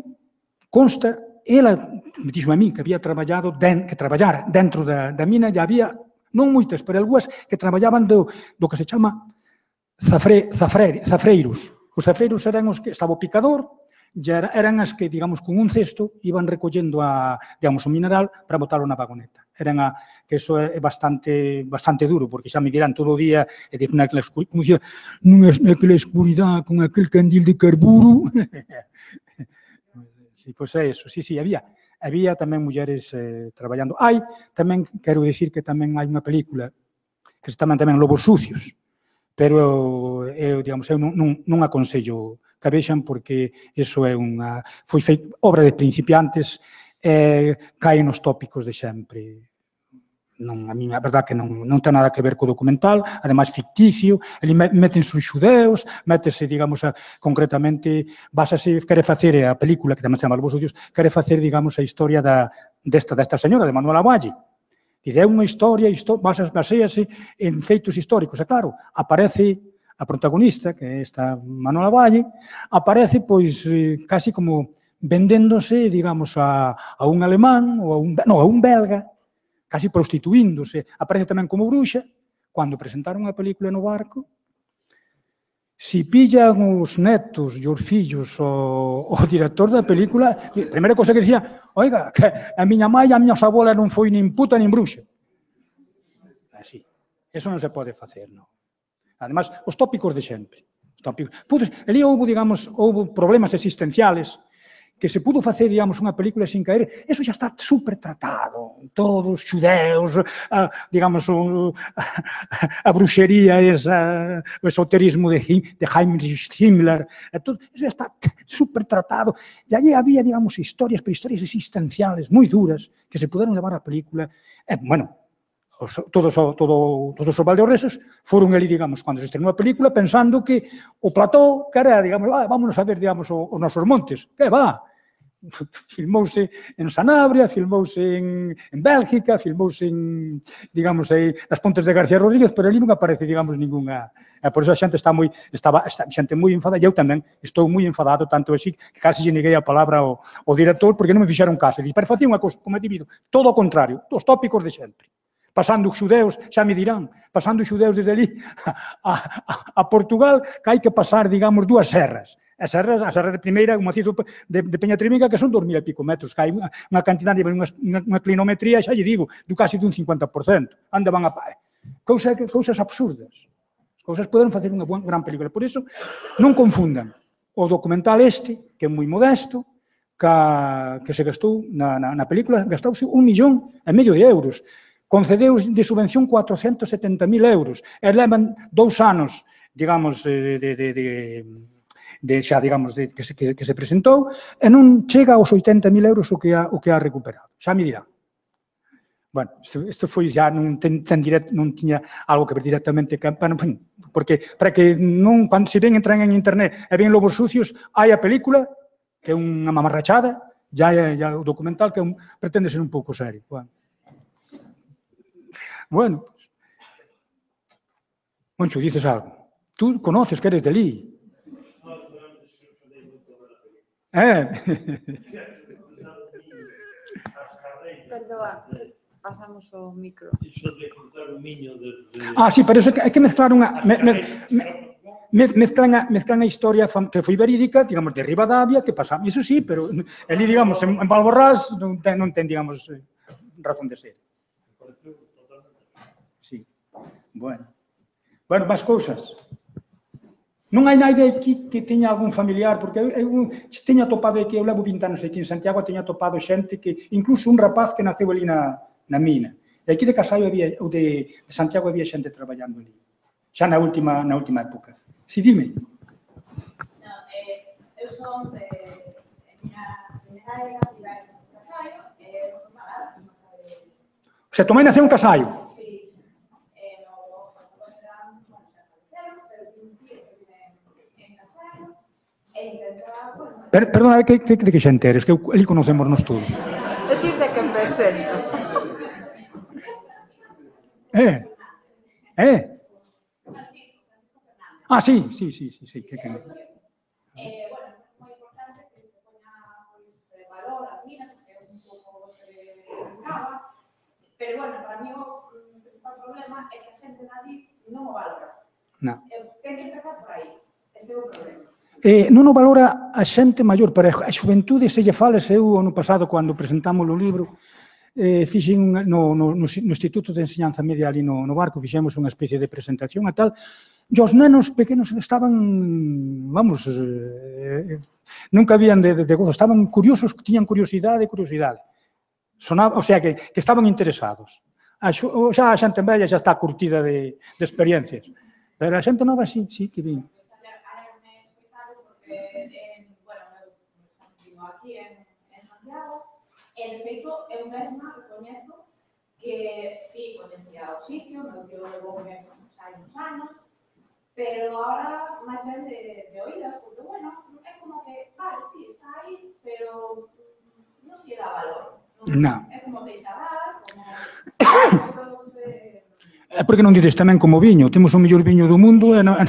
consta, ela dixo a mí que había traballado, que traballara dentro da mina, e había non moitas, pero algunhas que traballaban do que se chama zafreiros. Os zafreiros eran os que estaba o picador, eran as que, digamos, con un cesto iban recollendo o mineral para botarlo na vagoneta. Que iso é bastante duro, porque xa me dirán todo o día, e dicen naquela escuridade, con aquel candil de carburo. Pois é iso, sí, había tamén mulleres traballando. Tamén, quero dicir que tamén hai unha película que se chama tamén Lobos Sucios, pero eu non aconsello que a vexan porque iso foi obra de principiantes, caen nos tópicos de sempre. A mí, a verdade, que non ten nada que ver co documental, ademais ficticio, ali métense os xudeus, métese, digamos, concretamente, quere facer a película, que tamén se chama Lobos Sucios, quere facer, digamos, a historia desta señora, de Manuela Valle. Dice, é unha historia, basease en feitos históricos, e claro, aparece a protagonista, que é esta Manuela Valle, aparece pois casi como vendéndose, digamos, a un alemán ou a un belga, casi prostituíndose. Aparece tamén como bruxa. Cando presentaron a película no barco, si pillan os netos e os fillos o director da película, a primeira cosa que dicía, oiga, que a miña mãe e a miña abuela non foi nin puta nin bruxa. Así. Eso non se pode facer, non. Ademais, os tópicos de sempre. Ali houve, digamos, problemas existenciales que se pudo facer, digamos, unha película sin caer, eso xa está super tratado. Todos, xudeus, digamos, a bruxería, o esoterismo de Heinrich Himmler, eso xa está super tratado. E allí había, digamos, historias, pero historias existenciales moi duras que se puderon levar a película. Bueno, todos os valdeorreses foron ali, digamos, cando se estrenou a película, pensando que o plató, que era, digamos, vámonos a ver, digamos, os nosos montes. Que va? Filmouse en Sanabria, filmouse en Bélgica, filmouse en, digamos, nas Pontes de García Rodríguez, pero ali non aparece, digamos, ninguna... Por iso a xente estaba xente moi enfadada, e eu tamén estou moi enfadado, tanto así que casi lle neguei a palabra ao director porque non me fixeron caso. Dixo, pero facía unha cousa, como é debido, todo o contrario, os tópicos de sempre. Pasando os xudeus, xa me dirán, pasando os xudeus desde ali a Portugal, que hai que pasar, digamos, dúas serras. A serra de primeira, un macizo de Peñatrimiga, que son 2000 e pico metros, que hai unha cantidade, unha clinometría, xa lle digo, casi dun 50%. Anda van a... Cousas absurdas. As cousas poden facer unha gran película. Por iso, non confundan o documental este, que é moi modesto, que se gastou na película, gastouse 1,5 millón de euros. Concedeu de subvención 470.000 euros. E levan 2 anos, digamos, xa, digamos, que se presentou, e non chega aos 80.000 euros o que ha recuperado. Xa me dirá. Bueno, isto foi xa, non tiña algo que ver directamente, porque para que non, cando se ven, entran en internet e ven Lobos Sucios, hai a película, que é unha mamarrachada, já o documental, que pretende ser un pouco serio. Bueno, Moncho, dices algo. Tú conoces que eres de ali. Perdoa, pasamos o micro. Sí, pero é que mezclaron mezclan a historia que foi verídica, digamos, de Ribadavia, que pasamos, iso sí, pero ali, digamos, en Valborrás non ten, digamos, razón de ser. Sí. Bueno, máis cousas. Non hai naide aquí que teña algún familiar, porque eu teño atopado que eu levo 20 anos aquí en Santiago, teño atopado xente que, incluso un rapaz que naceu ali na mina. E aquí de Casallo ou de Santiago había xente traballando ali, xa na última época. Si, dime. Eu son de miña nai nacida en Casallo, e eu son pagada. O sea, tomai naceu en Casallo. Perdona, de que xente eres? Que ali conocémonos todos. Decide que presento. Sí. Bueno, moi importante que se poña valor as minas, que é un pouco que brincaba, pero, bueno, para mí o principal problema é que a xente nadie non o valora. Ten que empezar por aí. Ese é o problema. Non o valora a xente maior, pero a xuventude se lle fala, eu ano pasado, cando presentamos o libro, fixen no Instituto de Enseñanza Media ali no barco, fixemos unha especie de presentación e tal, e os nenos pequenos estaban, vamos, nunca habían de gozo, estaban curiosos, tiñan curiosidade. Sonaba, o sea, que estaban interesados. Xa a xente vella xa está curtida de experiencias, pero a xente nova sí que vin. Aquí en Santiago, e de feito eu mesma recoñezo que sí, coñecía o sitio, meu tío levou hai uns anos, pero agora máis ben de oídas, porque, bueno, é como que, vale, sí, está aí, pero non se dá valor. É como deixar dar, como todos... É porque non dices tamén como viño, temos o mellor viño do mundo e non...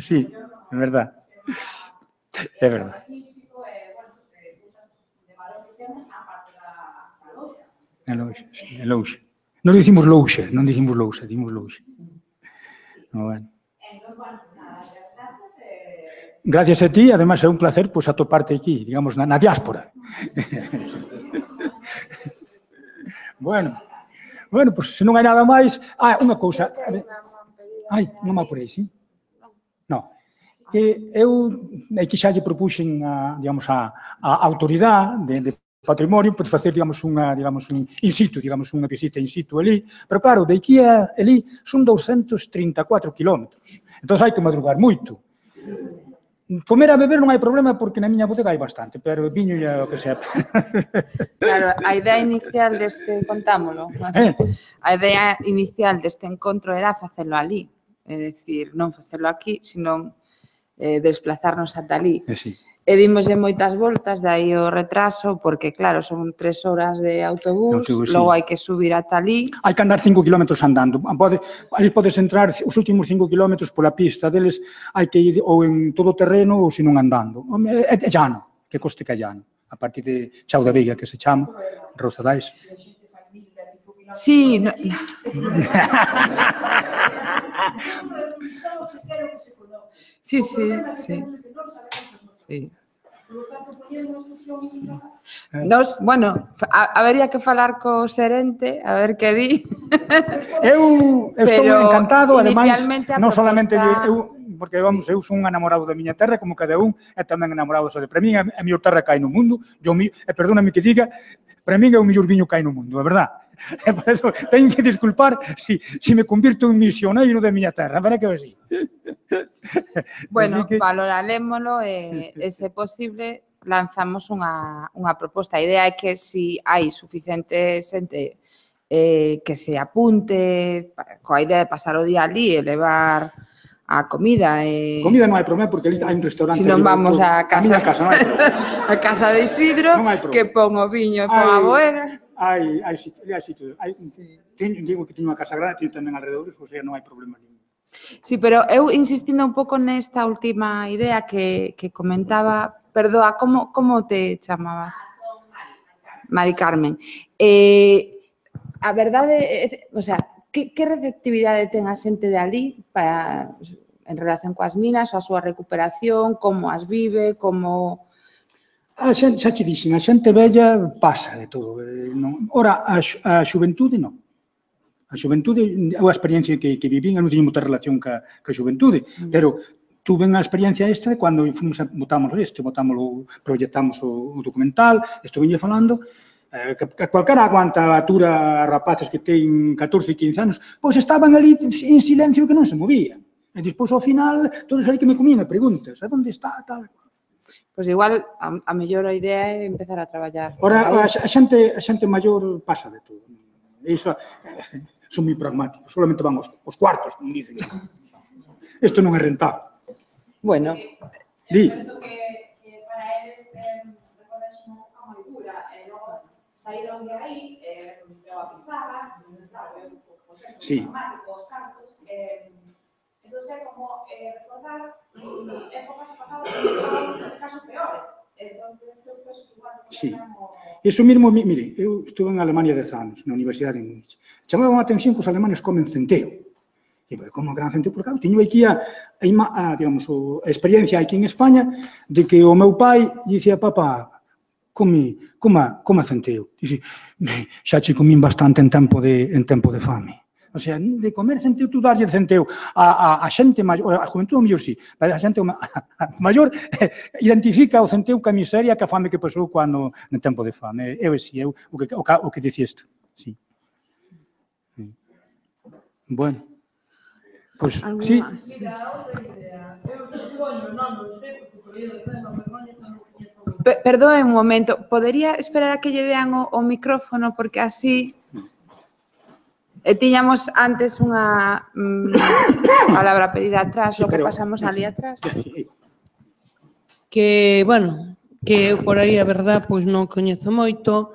Sí, é verdad. É verdad. É louxa, sí, é louxa. Non dicimos louxa, non dicimos louxa, dicimos louxa. Bueno. Gracias a ti, además é un placer pois atoparte aquí, digamos, na diáspora. Bueno, pois se non hai nada máis... unha cousa. Non vai por aí, sí? Non. Que eu aquí xa lle propuxen digamos, a autoridade de patrimonio por facer, digamos, un in situ, digamos, unha visita in situ ali, pero claro, de aquí a ali son 234 kilómetros, entón hai que madrugar moito. Comer a beber non hai problema porque na miña bodega hai bastante, pero viño é o que sea. Claro, a idea inicial deste, contámolo, a idea inicial deste encontro era facelo ali, é dicir, non facelo aquí, senón desplazarnos ata ali. Sí. E dimoslle moitas voltas, dai o retraso, porque claro, son 3 horas de autobús, logo hai que subir ata ali. Hai que andar 5 kilómetros andando. Ali podes entrar os últimos 5 kilómetros pola pista deles, hai que ir ou en todo terreno ou senón andando. É llano, que coste que é llano. A partir de Chao da Veiga, que se chama, Rosadais. Sí, sí, sí, sí. Nos, bueno, habería que falar co xerente, a ver que di. Eu estou encantado, ademais, non solamente eu, porque, vamos, eu son un enamorado da miña terra, como cada un, é tamén enamorado de para min, a miñor terra que hai no mundo, perdóname que diga, para min é o mellor viño que hai no mundo, é verdad? E por eso teño que disculpar se me convirto en misioneiro da miña terra, para que é así. Bueno, valorarémolo e, se posible, lanzamos unha proposta. A idea é que se hai suficiente xente que se apunte coa idea de pasar o día ali e levar a comida. Comida non hai problema porque ali hai un restaurante. Se non vamos a casa non hai problema. A casa de Isidro, que pon o viño e pon a boega. Hai sitio. Digo que teño unha casa grande, teño tamén alrededores, ou sea, non hai problema ningún. Sí, pero eu insistindo un pouco nesta última idea que comentaba, perdoa, como te chamabas? Mari Carmen. A verdade, o sea, que receptividade ten a xente de ali en relación coas minas, a súa recuperación, como as vive, como... Xa che dixen, a xente vella pasa de todo. Ora, a xuventude non. A xuventude, a experiencia que vivín, non tiña moita relación ca xuventude, pero tuve unha experiencia extra cando proyectamos o documental, estuve falando, que calquera aguanta a altura rapaces que ten 14 e 15 anos, pois estaban ali en silencio que non se movían. E despois, ao final, todos aí que me comían preguntas, a onde está, tal... Pois igual, a mellor a idea é empezar a traballar. Ora, a xente maior pasa de todo. Iso, son moi pragmáticos, solamente van os cuartos, como dicen. Isto non é rentable. Bueno. Di. Penso que para eles recordarse unha moldura e logo saíron de aí, eu a pizarra, claro, Sí. os cartos, entón é como recordar épocas pasadas que estaban, neste caso, peores. Entón, eu penso que igual... Sí. Iso mesmo, mire, eu estuve en Alemania 10 anos, na Universidade de Múnich. Chamaban a atención que os alemanes comen centeo. E, pero, como gran centeo? Porque, claro, teño aquí a experiencia aquí en España de que o meu pai dicía, papá, coma centeo. Dice, xa che comín bastante en tempo de fame. O sea, de comer centeo, tú darlle centeo a xente maior, a juventude mellor sí, pero a xente maior identifica o centeo ca miseria, ca fame que pasou cando en tempo de fame. O que dicía isto. Sí. Bueno. Pois, sí. Perdoe un momento, podería esperar a que lle dean o micrófono, porque así... Tiñamos antes unha palabra pedida atrás, logo pasamos ali atrás. Que, bueno, que por aí a verdad pois non coñezo moito,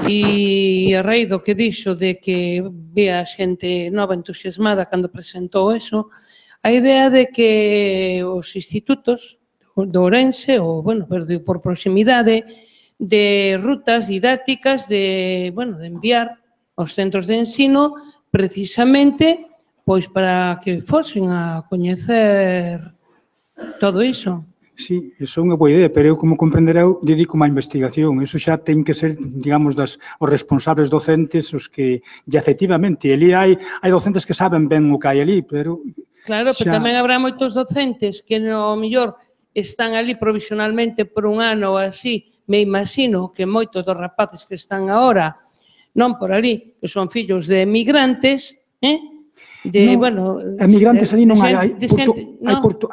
e a raíz do que dixo de que vea xente nova entusiasmada cando presentou eso, a idea de que os institutos de Ourense, ou, bueno, por proximidade, de rutas didácticas de enviar aos centros de ensino precisamente pois para que fosen a coñecer todo iso. Sí, iso é unha boa idea, pero eu, como comprendereu, dedico má investigación. Iso xa ten que ser, digamos, os responsables docentes os que, e efectivamente, ali hai docentes que saben ben o que hai ali, pero... Claro, pero tamén habrá moitos docentes que, no mellor, están ali provisionalmente por un ano ou así. Me imagino que moitos dos rapaces que están agora, non por ali, que son fillos de emigrantes, emigrantes ali non hai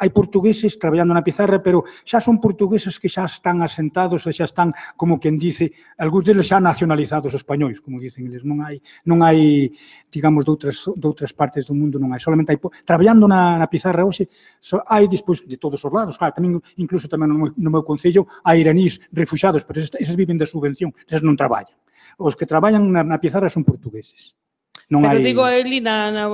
portugueses traballando na pizarra, pero xa son portugueses que xa están asentados e xa están, como quen dice, algúns deles xa nacionalizados españois, como dicen eles. Non hai, digamos, de outras partes do mundo, non hai. Solamente hai, traballando na pizarra hoxe, hai despois de todos os lados. Claro, tamén, incluso tamén no meu concello, hai iraníes refuxados, pero eses viven da subvención, eses non traballan. Os que traballan na pizarra son portugueses. Pero digo ali na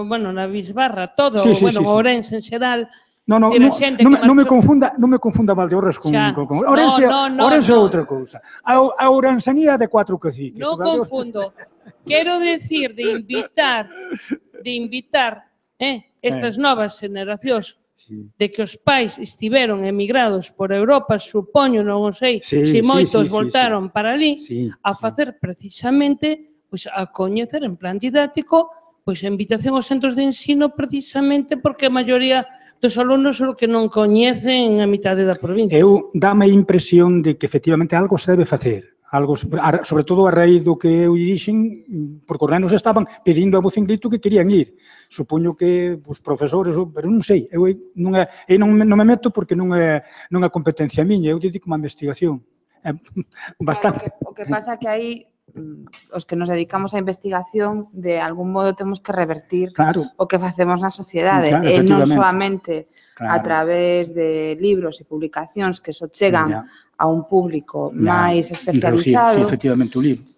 Bisbarra, todo, Ourense en xeral. Non me confunda Valdeorras con Ourense. Ourense é outra cousa. A ourensanía de 4 caciques. Non confundo. Quero decir de invitar estas novas generacións de que os pais estiveron emigrados por Europa, supoño, non o sei, se moitos voltaron para ali, a facer precisamente a coñecer en plan didáctico a invitación aos centros de ensino precisamente porque a maioría dos alumnos son que non coñecen a mitade da provincia. Dame a impresión de que efectivamente algo se debe facer, sobre todo a raíz do que eu dixen, porque os nenos estaban pedindo a voz en grito que querían ir. Supoño que os profesores, pero non sei, eu non me meto porque non é competencia miña, eu dedico a investigación. Bastante. O que pasa que aí os que nos dedicamos á investigación de algún modo temos que revertir o que facemos na sociedade e non solamente a través de libros e publicacións que só chegan a un público máis especializado. Efectivamente, o libro.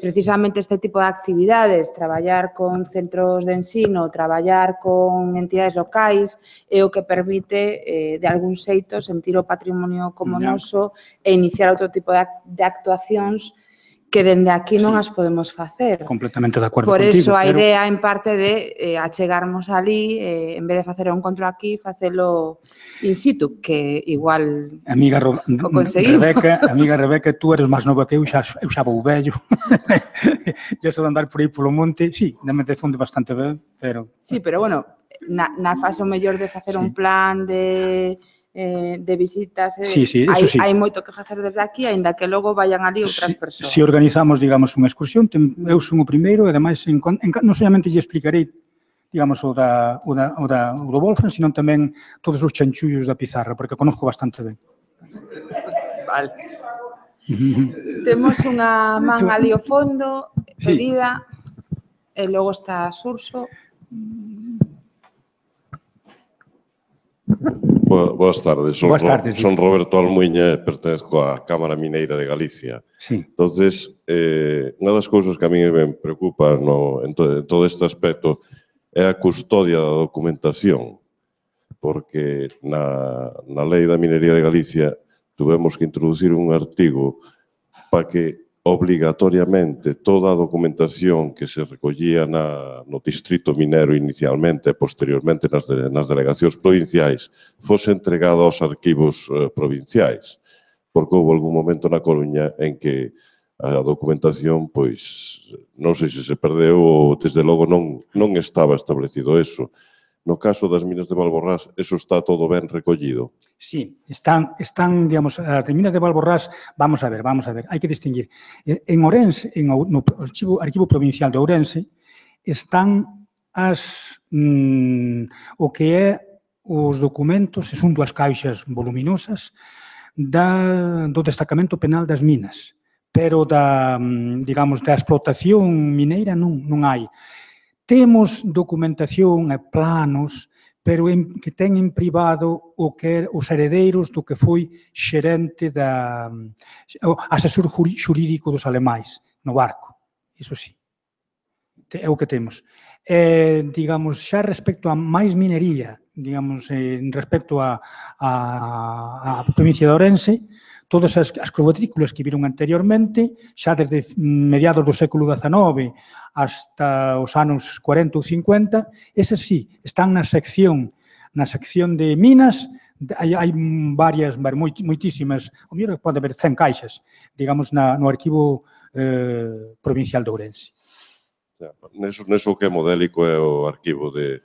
Precisamente este tipo de actividades, traballar con centros de ensino, traballar con entidades locais, é o que permite, de algún xeito, sentir o patrimonio como noso e iniciar outro tipo de actuacións que dende aquí non as podemos facer. Completamente de acordo contigo. Por iso a idea, en parte, de achegarmos ali, en vez de facer un encontro aquí, facelo in situ, que igual o conseguimos. Amiga Rebeca, tú eres máis nova que eu, xa vou vello. Eu sou de andar por aí polo monte, sí, me defunde bastante ben, pero... Sí, pero bueno, na fase o mellor de facer un plan de visitas, hai moito que facer desde aquí, aínda que logo vayan ali outras persoas. Se organizamos, digamos, unha excursión, eu son o primeiro, e ademais, non solamente lle explicarei, digamos, o do Wolfram, sino tamén todos os chanchullos da pizarra, porque conozco bastante ben. Vale. Temos unha man ali ao fondo, pedida, e logo está Surso. Boas tardes, son Roberto Almuña e pertenzco á Cámara Mineira de Galicia. Entonces, unha das cousas que a mí me preocupa en todo este aspecto é a custodia da documentación, porque na Lei da Minería de Galicia tuvemos que introducir un artigo para que obligatoriamente toda a documentación que se recollía no distrito minero inicialmente e posteriormente nas delegacións provinciais fose entregada aos arquivos provinciais, porque houve algún momento na Coruña en que a documentación, pois, non sei se se perdeu ou, desde logo, non estaba establecido eso. No caso das minas de Valborrás, eso está todo ben recollido? Sí, están, digamos, as minas de Valborrás, vamos a ver, hai que distinguir. En Ourense, no Arquivo Provincial de Ourense, están o que é os documentos, son 2 caixas voluminosas do destacamento penal das minas, pero digamos, da explotación mineira non hai. Temos documentación e planos pero que ten en privado os heredeiros do que foi xerente asesor xurídico dos alemais no barco. Iso sí, é o que temos. Digamos, xa respecto a máis minería, digamos, respecto a provincia de Ourense, todas as cubertículas que viron anteriormente, xa desde mediados do século XIX hasta os anos 40 ou 50, esas sí, están na sección de minas, hai varias, moitísimas, o mellor pode haber 100 caixas, digamos, no arquivo provincial de Ourense. Neso que é modélico é o arquivo de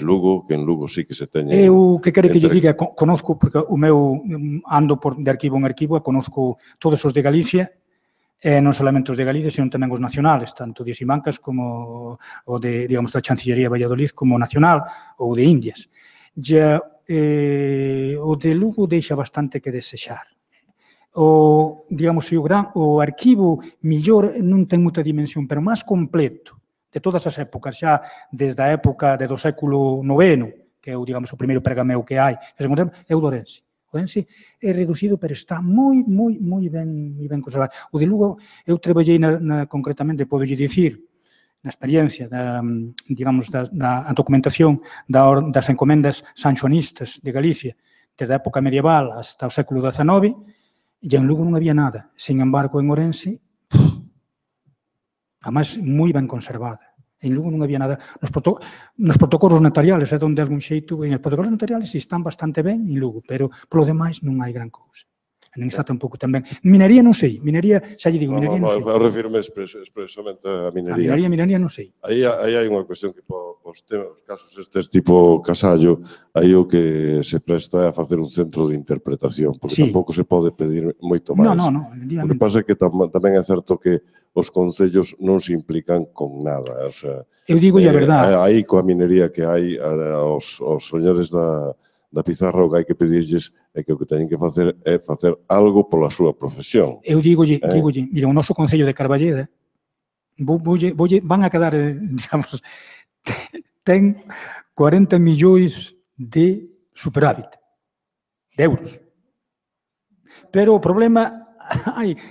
Lugo, que en Lugo sí que se teñen... Eu, que quere que lle diga, conozco, porque o meu ando de arquivo en arquivo e conozco todos os de Galicia, non solamente os de Galicia, senón tamén os nacionales, tanto de Simancas como o de, digamos, da Chancillería de Valladolid como nacional, ou de Indias. O de Lugo deixa bastante que desexar. Digamos, o arquivo millor non ten moita dimensión, pero máis completo de todas as épocas, xa desde a época do século IX, que é o, digamos, o primeiro pergameu que hai, é o de Ourense. O Ourense é reducido, pero está moi ben conservado. O de Lugo, eu traballei concretamente, podo lle dicir, na experiencia, digamos, da documentación das encomendas sanxonistas de Galicia, desde a época medieval hasta o século XIX, e en Lugo non había nada. Sin embargo, en Ourense, además, moi ben conservada. En Lugo non había nada. Nos protocolos notariales é onde algún xeito, en os protocolos notariales están bastante ben en Lugo, pero polo demais non hai gran cousa. En está tampouco tamén. Minería non sei, minería, xa lle digo, minería non sei. Eu refirme expresamente a minería. A minería non sei. Aí hai unha cuestión que os casos estes tipo Casallo, aí o que se presta é a facer un centro de interpretación, porque tampouco se pode pedir moito máis. Non. O que pasa é que tamén é certo que os concellos non se implican con nada. Eu digo a verdade. Aí coa minería que hai, aos señores da pizarra, o que hai que pedirlles é que o que teñen que facer é facer algo pola súa profesión. Eu digolle, mira, o noso Concello de Carballeda van a quedar, digamos, ten 40 millóns de superávit, de euros. Pero o problema,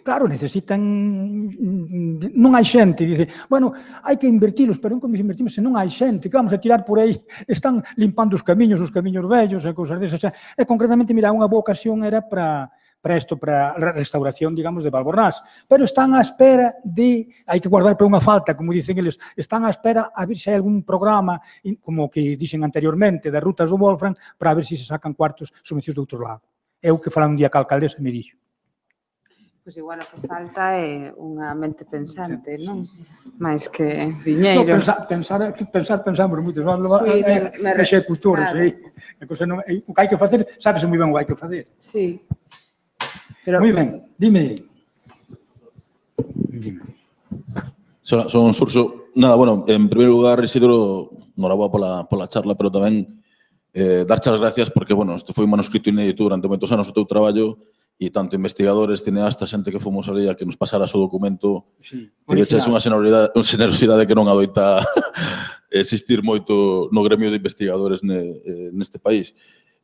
claro, necesitan, non hai xente, dice, bueno, hai que invertilos, pero non como invertimos se non hai xente, que vamos a tirar por aí, están limpando os camiños vellos e cousas desas. E concretamente, mira, unha boa ocasión era para a restauración, digamos, de Valbornás, pero están á espera de, hai que guardar para unha falta, como dicen eles, están á espera a ver se hai algún programa, como que dixen anteriormente, das rutas do Wolfram, para ver se se sacan cuartos subvencións de outro lado. É o que falan un día que a alcaldesa me dixo. Pois igual o que falta é unha mente pensante, non? Mais que diñeiro. Pensamos moito, executores, o que hai que facer, sabes moi ben o que hai que facer. Sí. Moi ben, dime. Son Surso. Nada, bueno, en primeiro lugar, Isidro, noraboa pola charla, pero tamén darche as gracias porque, bueno, isto foi un manuscrito inédito durante moitos anos o teu traballo e tanto investigadores, cineastas, xente que fomos ali a que nos pasaras o documento, tiveches unha generosidade que non adoita existir moito no gremio de investigadores neste país.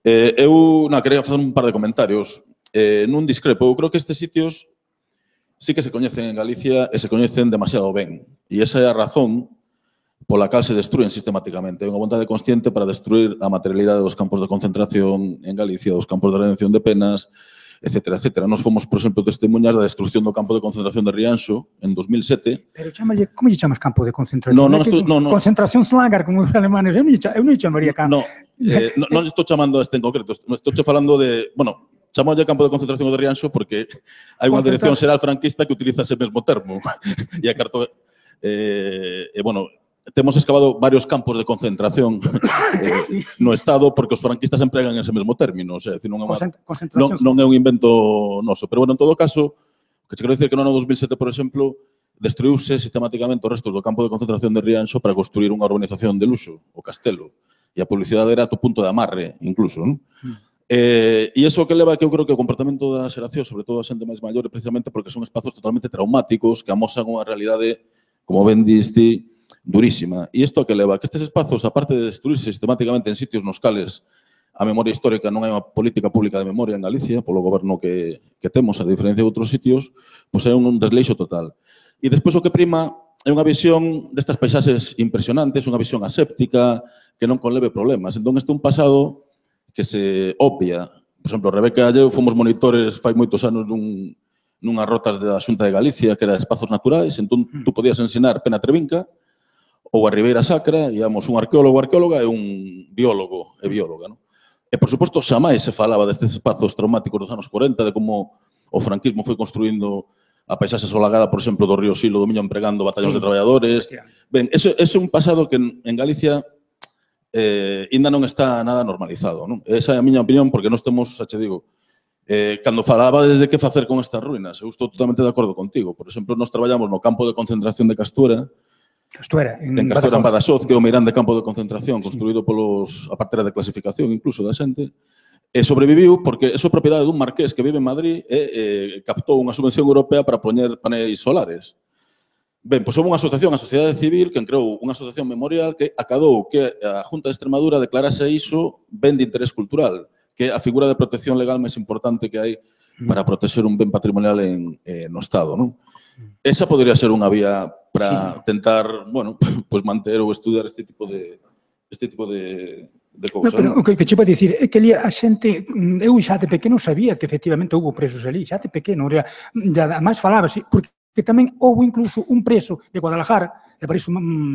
Eu quería facer un par de comentarios. Non discrepo, eu creo que estes sitios sí que se coñecen en Galicia e se coñecen demasiado ben. E esa é a razón pola cal se destruen sistemáticamente. É unha vontade consciente para destruir a materialidade dos campos de concentración en Galicia, dos campos de redención de penas, etcétera, etcétera. Nos fomos, por exemplo, testemunhas da destrucción do campo de concentración de Rianxo en 2007. Pero como lle chamas campo de concentración? No. Concentrationslager, como os alemanes. Eu non lle chamaría campo. Non estou chamando a este en concreto. Estou falando de... Bueno, chamolle campo de concentración de Rianxo porque hai unha dirección xeral franquista que utiliza ese mesmo termo. E a carto... bueno... Temos excavado varios campos de concentración no Estado porque os franquistas empregan ese mesmo término. O sea, non é un invento noso. Pero, bueno, en todo caso, que che quero dicir que no ano 2007, por exemplo, destruíuse sistemáticamente os restos do campo de concentración de Rianxo para construir unha urbanización de luxo, o Castelo. E a publicidade era tu punto de amarre, incluso, non? E iso que leva que eu creo que o comportamento da xeración, sobre todo a xente máis maior, é precisamente porque son espazos totalmente traumáticos que amosan unha realidade, como ben diste, durísima. E isto a que leva? Que estes espazos, aparte de destruirse sistemáticamente en sitios nos cales a memoria histórica non hai unha política pública de memoria en Galicia, polo goberno que temos, a diferencia de outros sitios, pois é un desleixo total. E despois o que prima é unha visión destas paisaxes impresionantes, unha visión aséptica, que non conleve problemas. Entón, este é un pasado que se obvia. Por exemplo, Rebeca e eu fomos monitores fai moitos anos nunhas rotas da Xunta de Galicia, que era espazos naturais, entón tú podías ensinar Pena Trevinca ou a Ribeira Sacra, íamos un arqueólogo, arqueóloga e un biólogo e bióloga. Non? E, por suposto, xamais se falaba destes espazos traumáticos dos anos 40, de como o franquismo foi construindo a paisaxe solagada, por exemplo, do río Silo do Miño empregando batallóns de traballadores. Ben, ese é un pasado que en Galicia ainda non está nada normalizado. Non? Esa é a miña opinión, porque nós temos, xa te digo, cando falaba desde que facer con estas ruínas, eu estou totalmente de acordo contigo. Por exemplo, nós traballamos no campo de concentración de Castuera, en Badaxoz, que é o meirán de campo de concentración, construído a partir de clasificación incluso da xente, e sobreviviu porque é propiedade dun marqués que vive en Madrid e captou unha subvención europea para poñer paneis solares. Ben, pois houve unha asociación, a Sociedade Civil, que creou unha asociación memorial que acadou que a Junta de Extremadura declarase iso ben de interés cultural, que é a figura de protección legal máis importante que hai para proteger un ben patrimonial no Estado. Non? Esa podría ser unha vía para tentar, bueno, pues manter ou estudiar este tipo de cousas. O que che pode dicir é que ali a xente, eu xa de pequeno sabía que efectivamente houve presos ali, xa de pequeno, ademais falaba, porque que tamén houve incluso un preso de Guadalajara, de París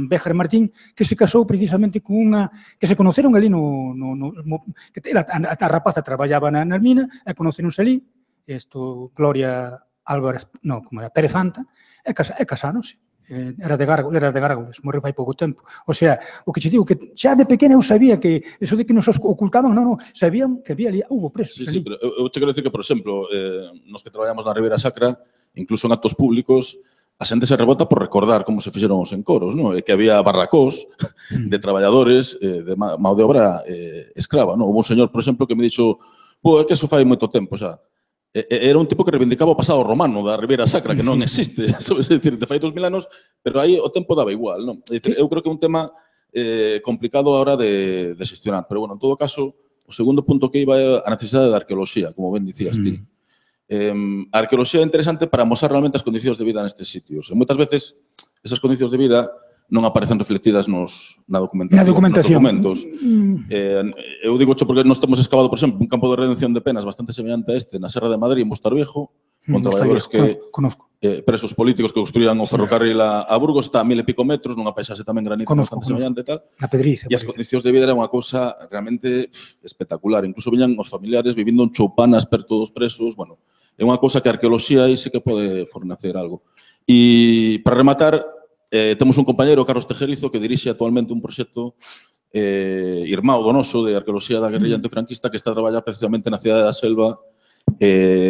Béjar Martín, que se casou precisamente con unha, que se conoceron ali que a rapaza traballaba na mina, e conoceronse ali, Gloria Álvarez, non, como era, Pérez Anta, e casáronse. Era de Gárgoles, morreu fai pouco tempo. O sea, o que che digo, que xa de pequena eu sabía que eso de que nos ocultaban, non, sabían que había ali, houve presos ali. Sí, pero eu che quero dicir que, por exemplo, nos que traballamos na Ribeira Sacra, incluso en actos públicos, a xente se rebota por recordar como se fixeron os encoros, non? E que había barracós de traballadores de mão de obra escrava, non? Houve un señor, por exemplo, que me dixo, é que eso fai moito tempo xa. Era un tipo que reivindicaba o pasado romano da Ribeira Sacra, que non existe, sabes? É dicir, te fai 2000 anos, pero aí o tempo daba igual, non? É dicir, eu creo que é un tema complicado a hora de xestionar, pero, bueno, en todo caso, o segundo punto que iba é a necesidade da arqueoloxía, como ben dicías ti. A arqueoloxía é interesante para mostrar realmente as condicións de vida nestes sitios. E moitas veces, esas condicións de vida non aparecen reflectidas na documentación, nos documentos. Eu digo porque nós temos excavado, por exemplo, un campo de redención de penas bastante semellante a este na Serra de Madrid, en Mostarviejo, con traballadores presos políticos que construían o ferrocarril a Burgos, está a 1000 e pico metros, nunha paisaxe tamén granito bastante semellante e tal. E as condicións de vida era unha cousa realmente espectacular. Incluso viñan os familiares vivindo en choupanas perto dos presos. Bueno, é unha cousa que a arqueoloxía aí sí que pode fornecer algo. E, para rematar, temos un compañeiro, Carlos Tejerizo, que dirixe actualmente un proxecto irmão do noso de arqueoloxía da guerrilla antifranquista que está a traballar precisamente na cidade da Selva,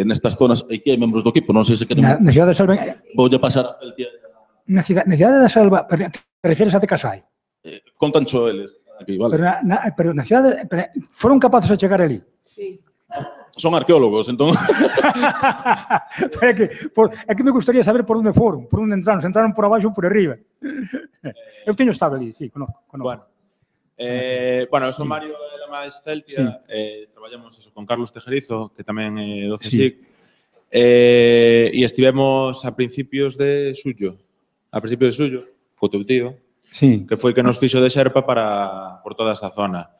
nestas zonas. E que hai membros do equipo, non sei se queremos... Na cidade da Selva... Voulle pasar el tía... Na cidade da Selva, te refieres a de Casai? Contancho eles aquí, vale? Pero na cidade... Foron capaces de chegar ali? Sí. Son arqueólogos, entón... É que me gustaría saber por onde foron, por onde entraron, se entraron por abaixo ou por arriba. Eu teño estado ali, sí, conozco. Bueno, eu son Mario de la máis Celtia, traballamos con Carlos Tejerizo, que tamén é do CSIC, e estivemos a principios de xullo, co teu tío, que foi que nos fixo de xerpa por toda esa zona.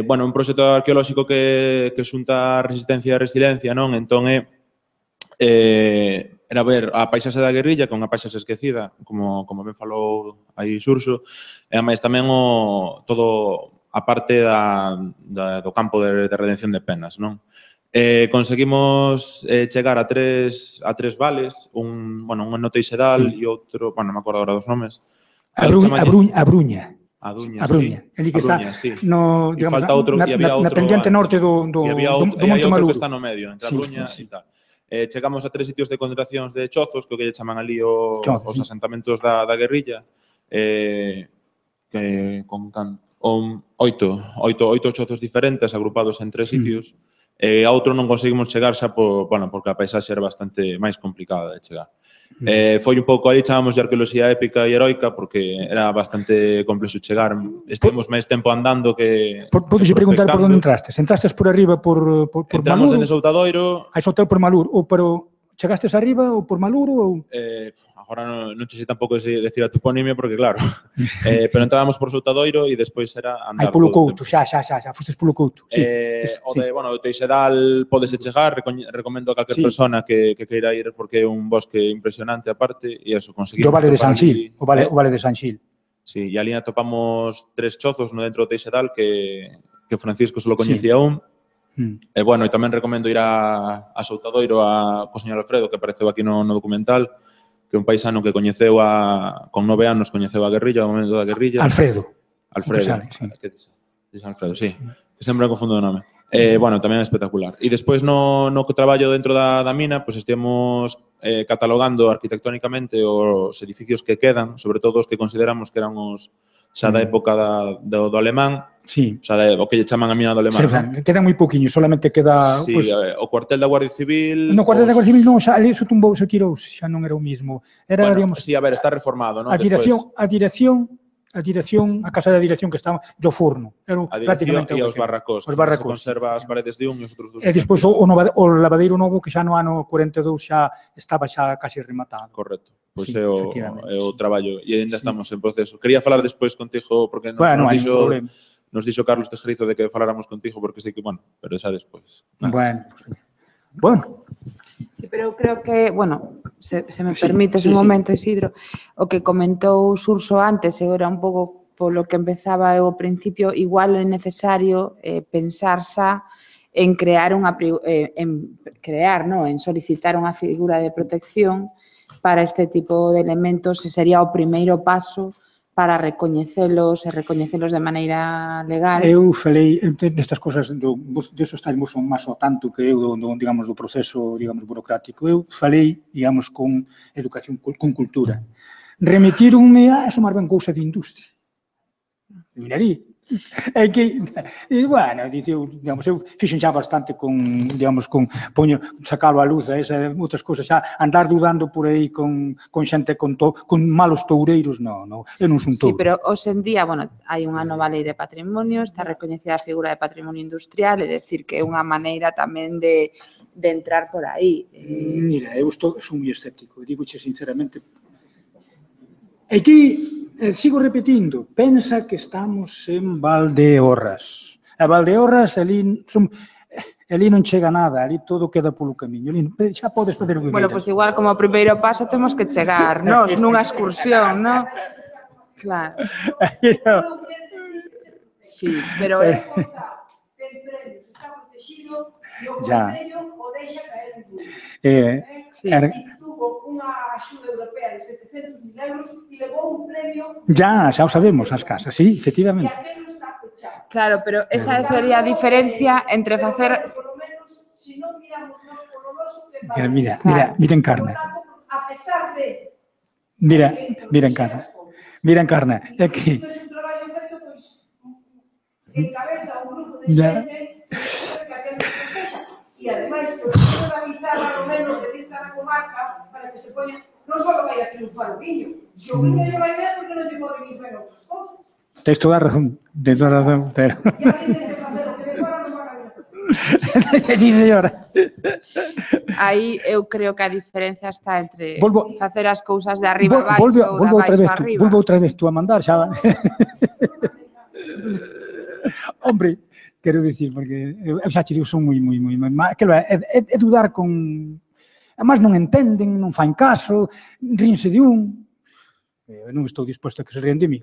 Bueno, un proxecto arqueolóxico que xunta resistencia e resiliencia, non? Entón, era ver a paisaxe da guerrilla, que é unha paisaxe esquecida, como ben falou aí Xurxo, e ademais tamén todo a parte do campo de redención de penas, non? Conseguimos chegar a tres vales, un no Teixedal e outro, non me acordo agora dos nomes. A Bruña. A Duña, Eli que está no, digamos, na pendiente norte do Monte Maludo. Que está no medio, entre a Duña e tal. Chegamos a 3 sitios de concentracións de chozos, que lle chaman ali os asentamentos da guerrilla, oito chozos diferentes agrupados en 3 sitios, e a outro non conseguimos chegar xa porque a paisaxe era bastante máis complicada de chegar. Foi un pouco ali, chamamos de arqueoloxía épica e heroica, porque era bastante complexo chegar. Estivemos máis tempo andando que Podes preguntar por onde entrastes? Entrastes por arriba por Maluro? Entramos dende Soutadoiro. Hai Soutadoiro por Maluro, pero chegastes arriba ou por Maluro ou... Agora non sei tampouco decir a toponimia, porque claro, pero entrábamos por Soutadoiro e despois era andar. Hai polo Couto, xa, fustes polo Couto. O Teixedal podese chegar, recomendo a calquer persona que queira ir, porque é un bosque impresionante aparte, e eso, conseguimos... O Vale de San Xil, o Vale de San Xil. Sí, e ali atopamos 3 chozos no dentro do Teixedal que Francisco só lo coñecía un. E bueno, e tamén recomendo ir a Soutadoiro co señor Alfredo, que apareceu aquí no documental, que é un paisano que coñeceu con 9 anos, coñeceu a guerrilla, ao momento da guerrilla. Alfredo. Alfredo, sí. Que sempre me confundo o nome. Bueno, tamén é espectacular. E despois no traballo dentro da mina, pois estivemos catalogando arquitectónicamente os edificios que quedan, sobre todo os que consideramos que eran os xa da época do alemán. Sí. Xa o que lle chaman a mina do alemán. Sí, quedan moi poquinho, solamente queda... Sí, o cuartel da Guardia Civil... No cuartel da Guardia Civil non, xa ali se tumbou, se tirou, xa non era o mismo. Era, bueno, digamos... Sí, a ver, está reformado, non? A dirección, a casa da dirección que estaba do forno. Era prácticamente e os barracós. Os barracós. Se conserva as paredes de un e os outros dos. E despois o lavadeiro novo que xa no ano 42 xa estaba xa casi rematado. Correcto. Pois é o traballo. E ainda estamos en proceso. Quería falar despois contigo porque nos dixo Carlos Tejerizo de que faláramos contigo porque sei que, bueno, pero xa despois. Bueno. Sí, pero eu creo que, bueno, se me permites un momento, Isidro, o que comentou Xurxo antes, e era un pouco polo que empezaba eu ao principio, igual é necesario pensar xa en crear en solicitar unha figura de protección para este tipo de elementos, e sería o primeiro paso para recoñecelos e recoñecelos de maneira legal. Eu falei destas cousas, deso estaremos máis ao tanto que eu, digamos, do proceso, digamos, burocrático. Eu falei, digamos, con educación, con cultura. Remitíronme a eso máis ben cousa de industria. Minería. É que, bueno, digamos, eu fixen xa bastante con, digamos, con sacalo á luz, outras cousas xa, andar dudando por aí con xente, con malos toureiros, non, eu non son touro. Sí, pero hoxe en día, bueno, hai unha nova lei de patrimonio, está recoñecida a figura de patrimonio industrial, é dicir, que é unha maneira tamén de entrar por aí. Mira, eu son moi escéptico, digoche sinceramente. Aquí, sigo repetindo, pensa que estamos en Valdeorras. A Valdeorras, ali non chega nada, ali todo queda polo camiño. Xa podes fazer o que queira. Bueno, pois igual como o primeiro paso temos que chegar, nos, nunha excursión, non? Claro. Sí, pero... Ya. Unha axuda europea de 700.000 euros e levou un premio... Ya, xa o sabemos, as casas, sí, efectivamente. E aquilo está pechado. Claro, pero esa sería a diferencia entre facer... Por lo menos, se non miramos nos polo noso que fai... Mira, Encarna. A pesar de... Mira, Encarna, é que... É un traballo feito, pois, encabeza un grupo de xente que aquel nos proteja. E, ademais, pois, organizar ao menos de vir a comarca para que se poña, non só vai a triunfar o viño, se o viño lle vai ben, porque non lle poden ir ben outras cousas. Tens toda a razón, pero... E alguén ten que facer o que de fora non van a ver. Sí, señora. Aí eu creo que a diferencia está entre facer as cousas de arriba a baixo ou de baixo a arriba. Volvo outra vez tú a mandar, xa. Hombre, quero dicir, porque eu xa che digo, son moi... É dudar con... Además non entenden, non fan caso, rinse de un. Eu non estou disposto a que se ríen de mí.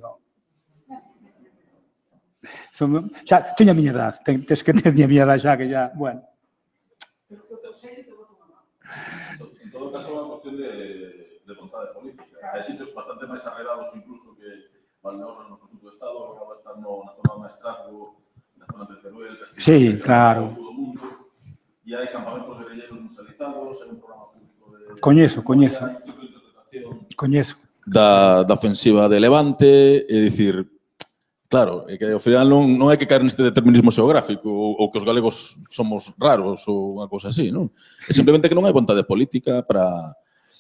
Xa, teño a miña edad, tens que ter a miña edad xa, que xa, bueno. En todo caso, é unha cuestión de vontade política. Hai sitios bastante máis arreglados incluso que Valdeorras no conjunto do Estado, agora están na zona do Maestrazgo, na zona de Teruel, Castillo. Sí, claro. E hai campamentos guerrilleros musealizados, hai un programa público de... Coñezo. Da ofensiva de Levante, é dicir, claro, é que ao final non hai que caer neste determinismo xeográfico ou que os galegos somos raros ou unha cousa así, non? É simplemente que non hai vontade política para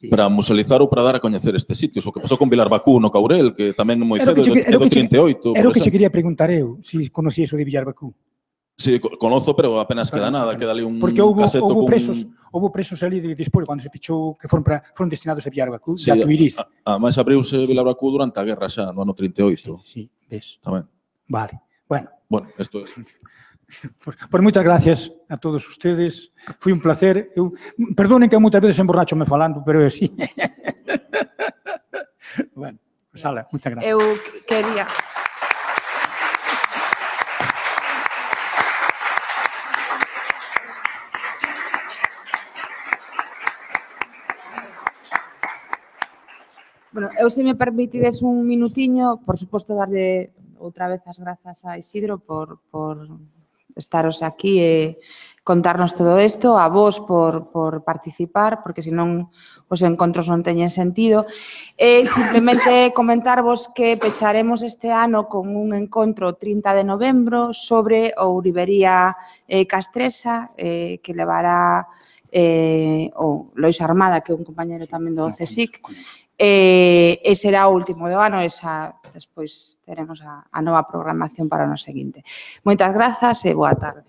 para musealizar ou para dar a coñecer estes sitios. O que pasou con Vilarbacú no Caurel, que tamén moi cedo, é do 38. Era o que che quería preguntar eu, se conocí eso de Villarbacú. Sí, conozo, pero apenas queda nada, queda ali un caseto con... Porque houve presos ali despois, cando se pichou, que foron destinados a Villarbacú, e a Tuiriz. Ademais, abriuse Vilarbacú durante a guerra xa, no ano 38. Sí, ves. Tamén. Vale, bueno. Bueno, isto é... Pues moitas gracias a todos ustedes. Foi un placer. Perdonen que moitas veces emborracho me falando, pero é así. Bueno, pues ala, moitas gracias. Eu quería... Bueno, eu se me permitides un minutiño, por suposto, darlle outra vez as grazas a Isidro por estaros aquí e contarnos todo isto, a vos por participar, porque senón os encontros non teñen sentido. E simplemente comentarvos que pecharemos este ano con un encontro 30 de novembro sobre Ourivería Castresa, que levará o Lois Armada, que é un compañero tamén do CSIC, e será o último do ano, despois teremos a nova programación para o ano seguinte. Moitas grazas e boa tarde.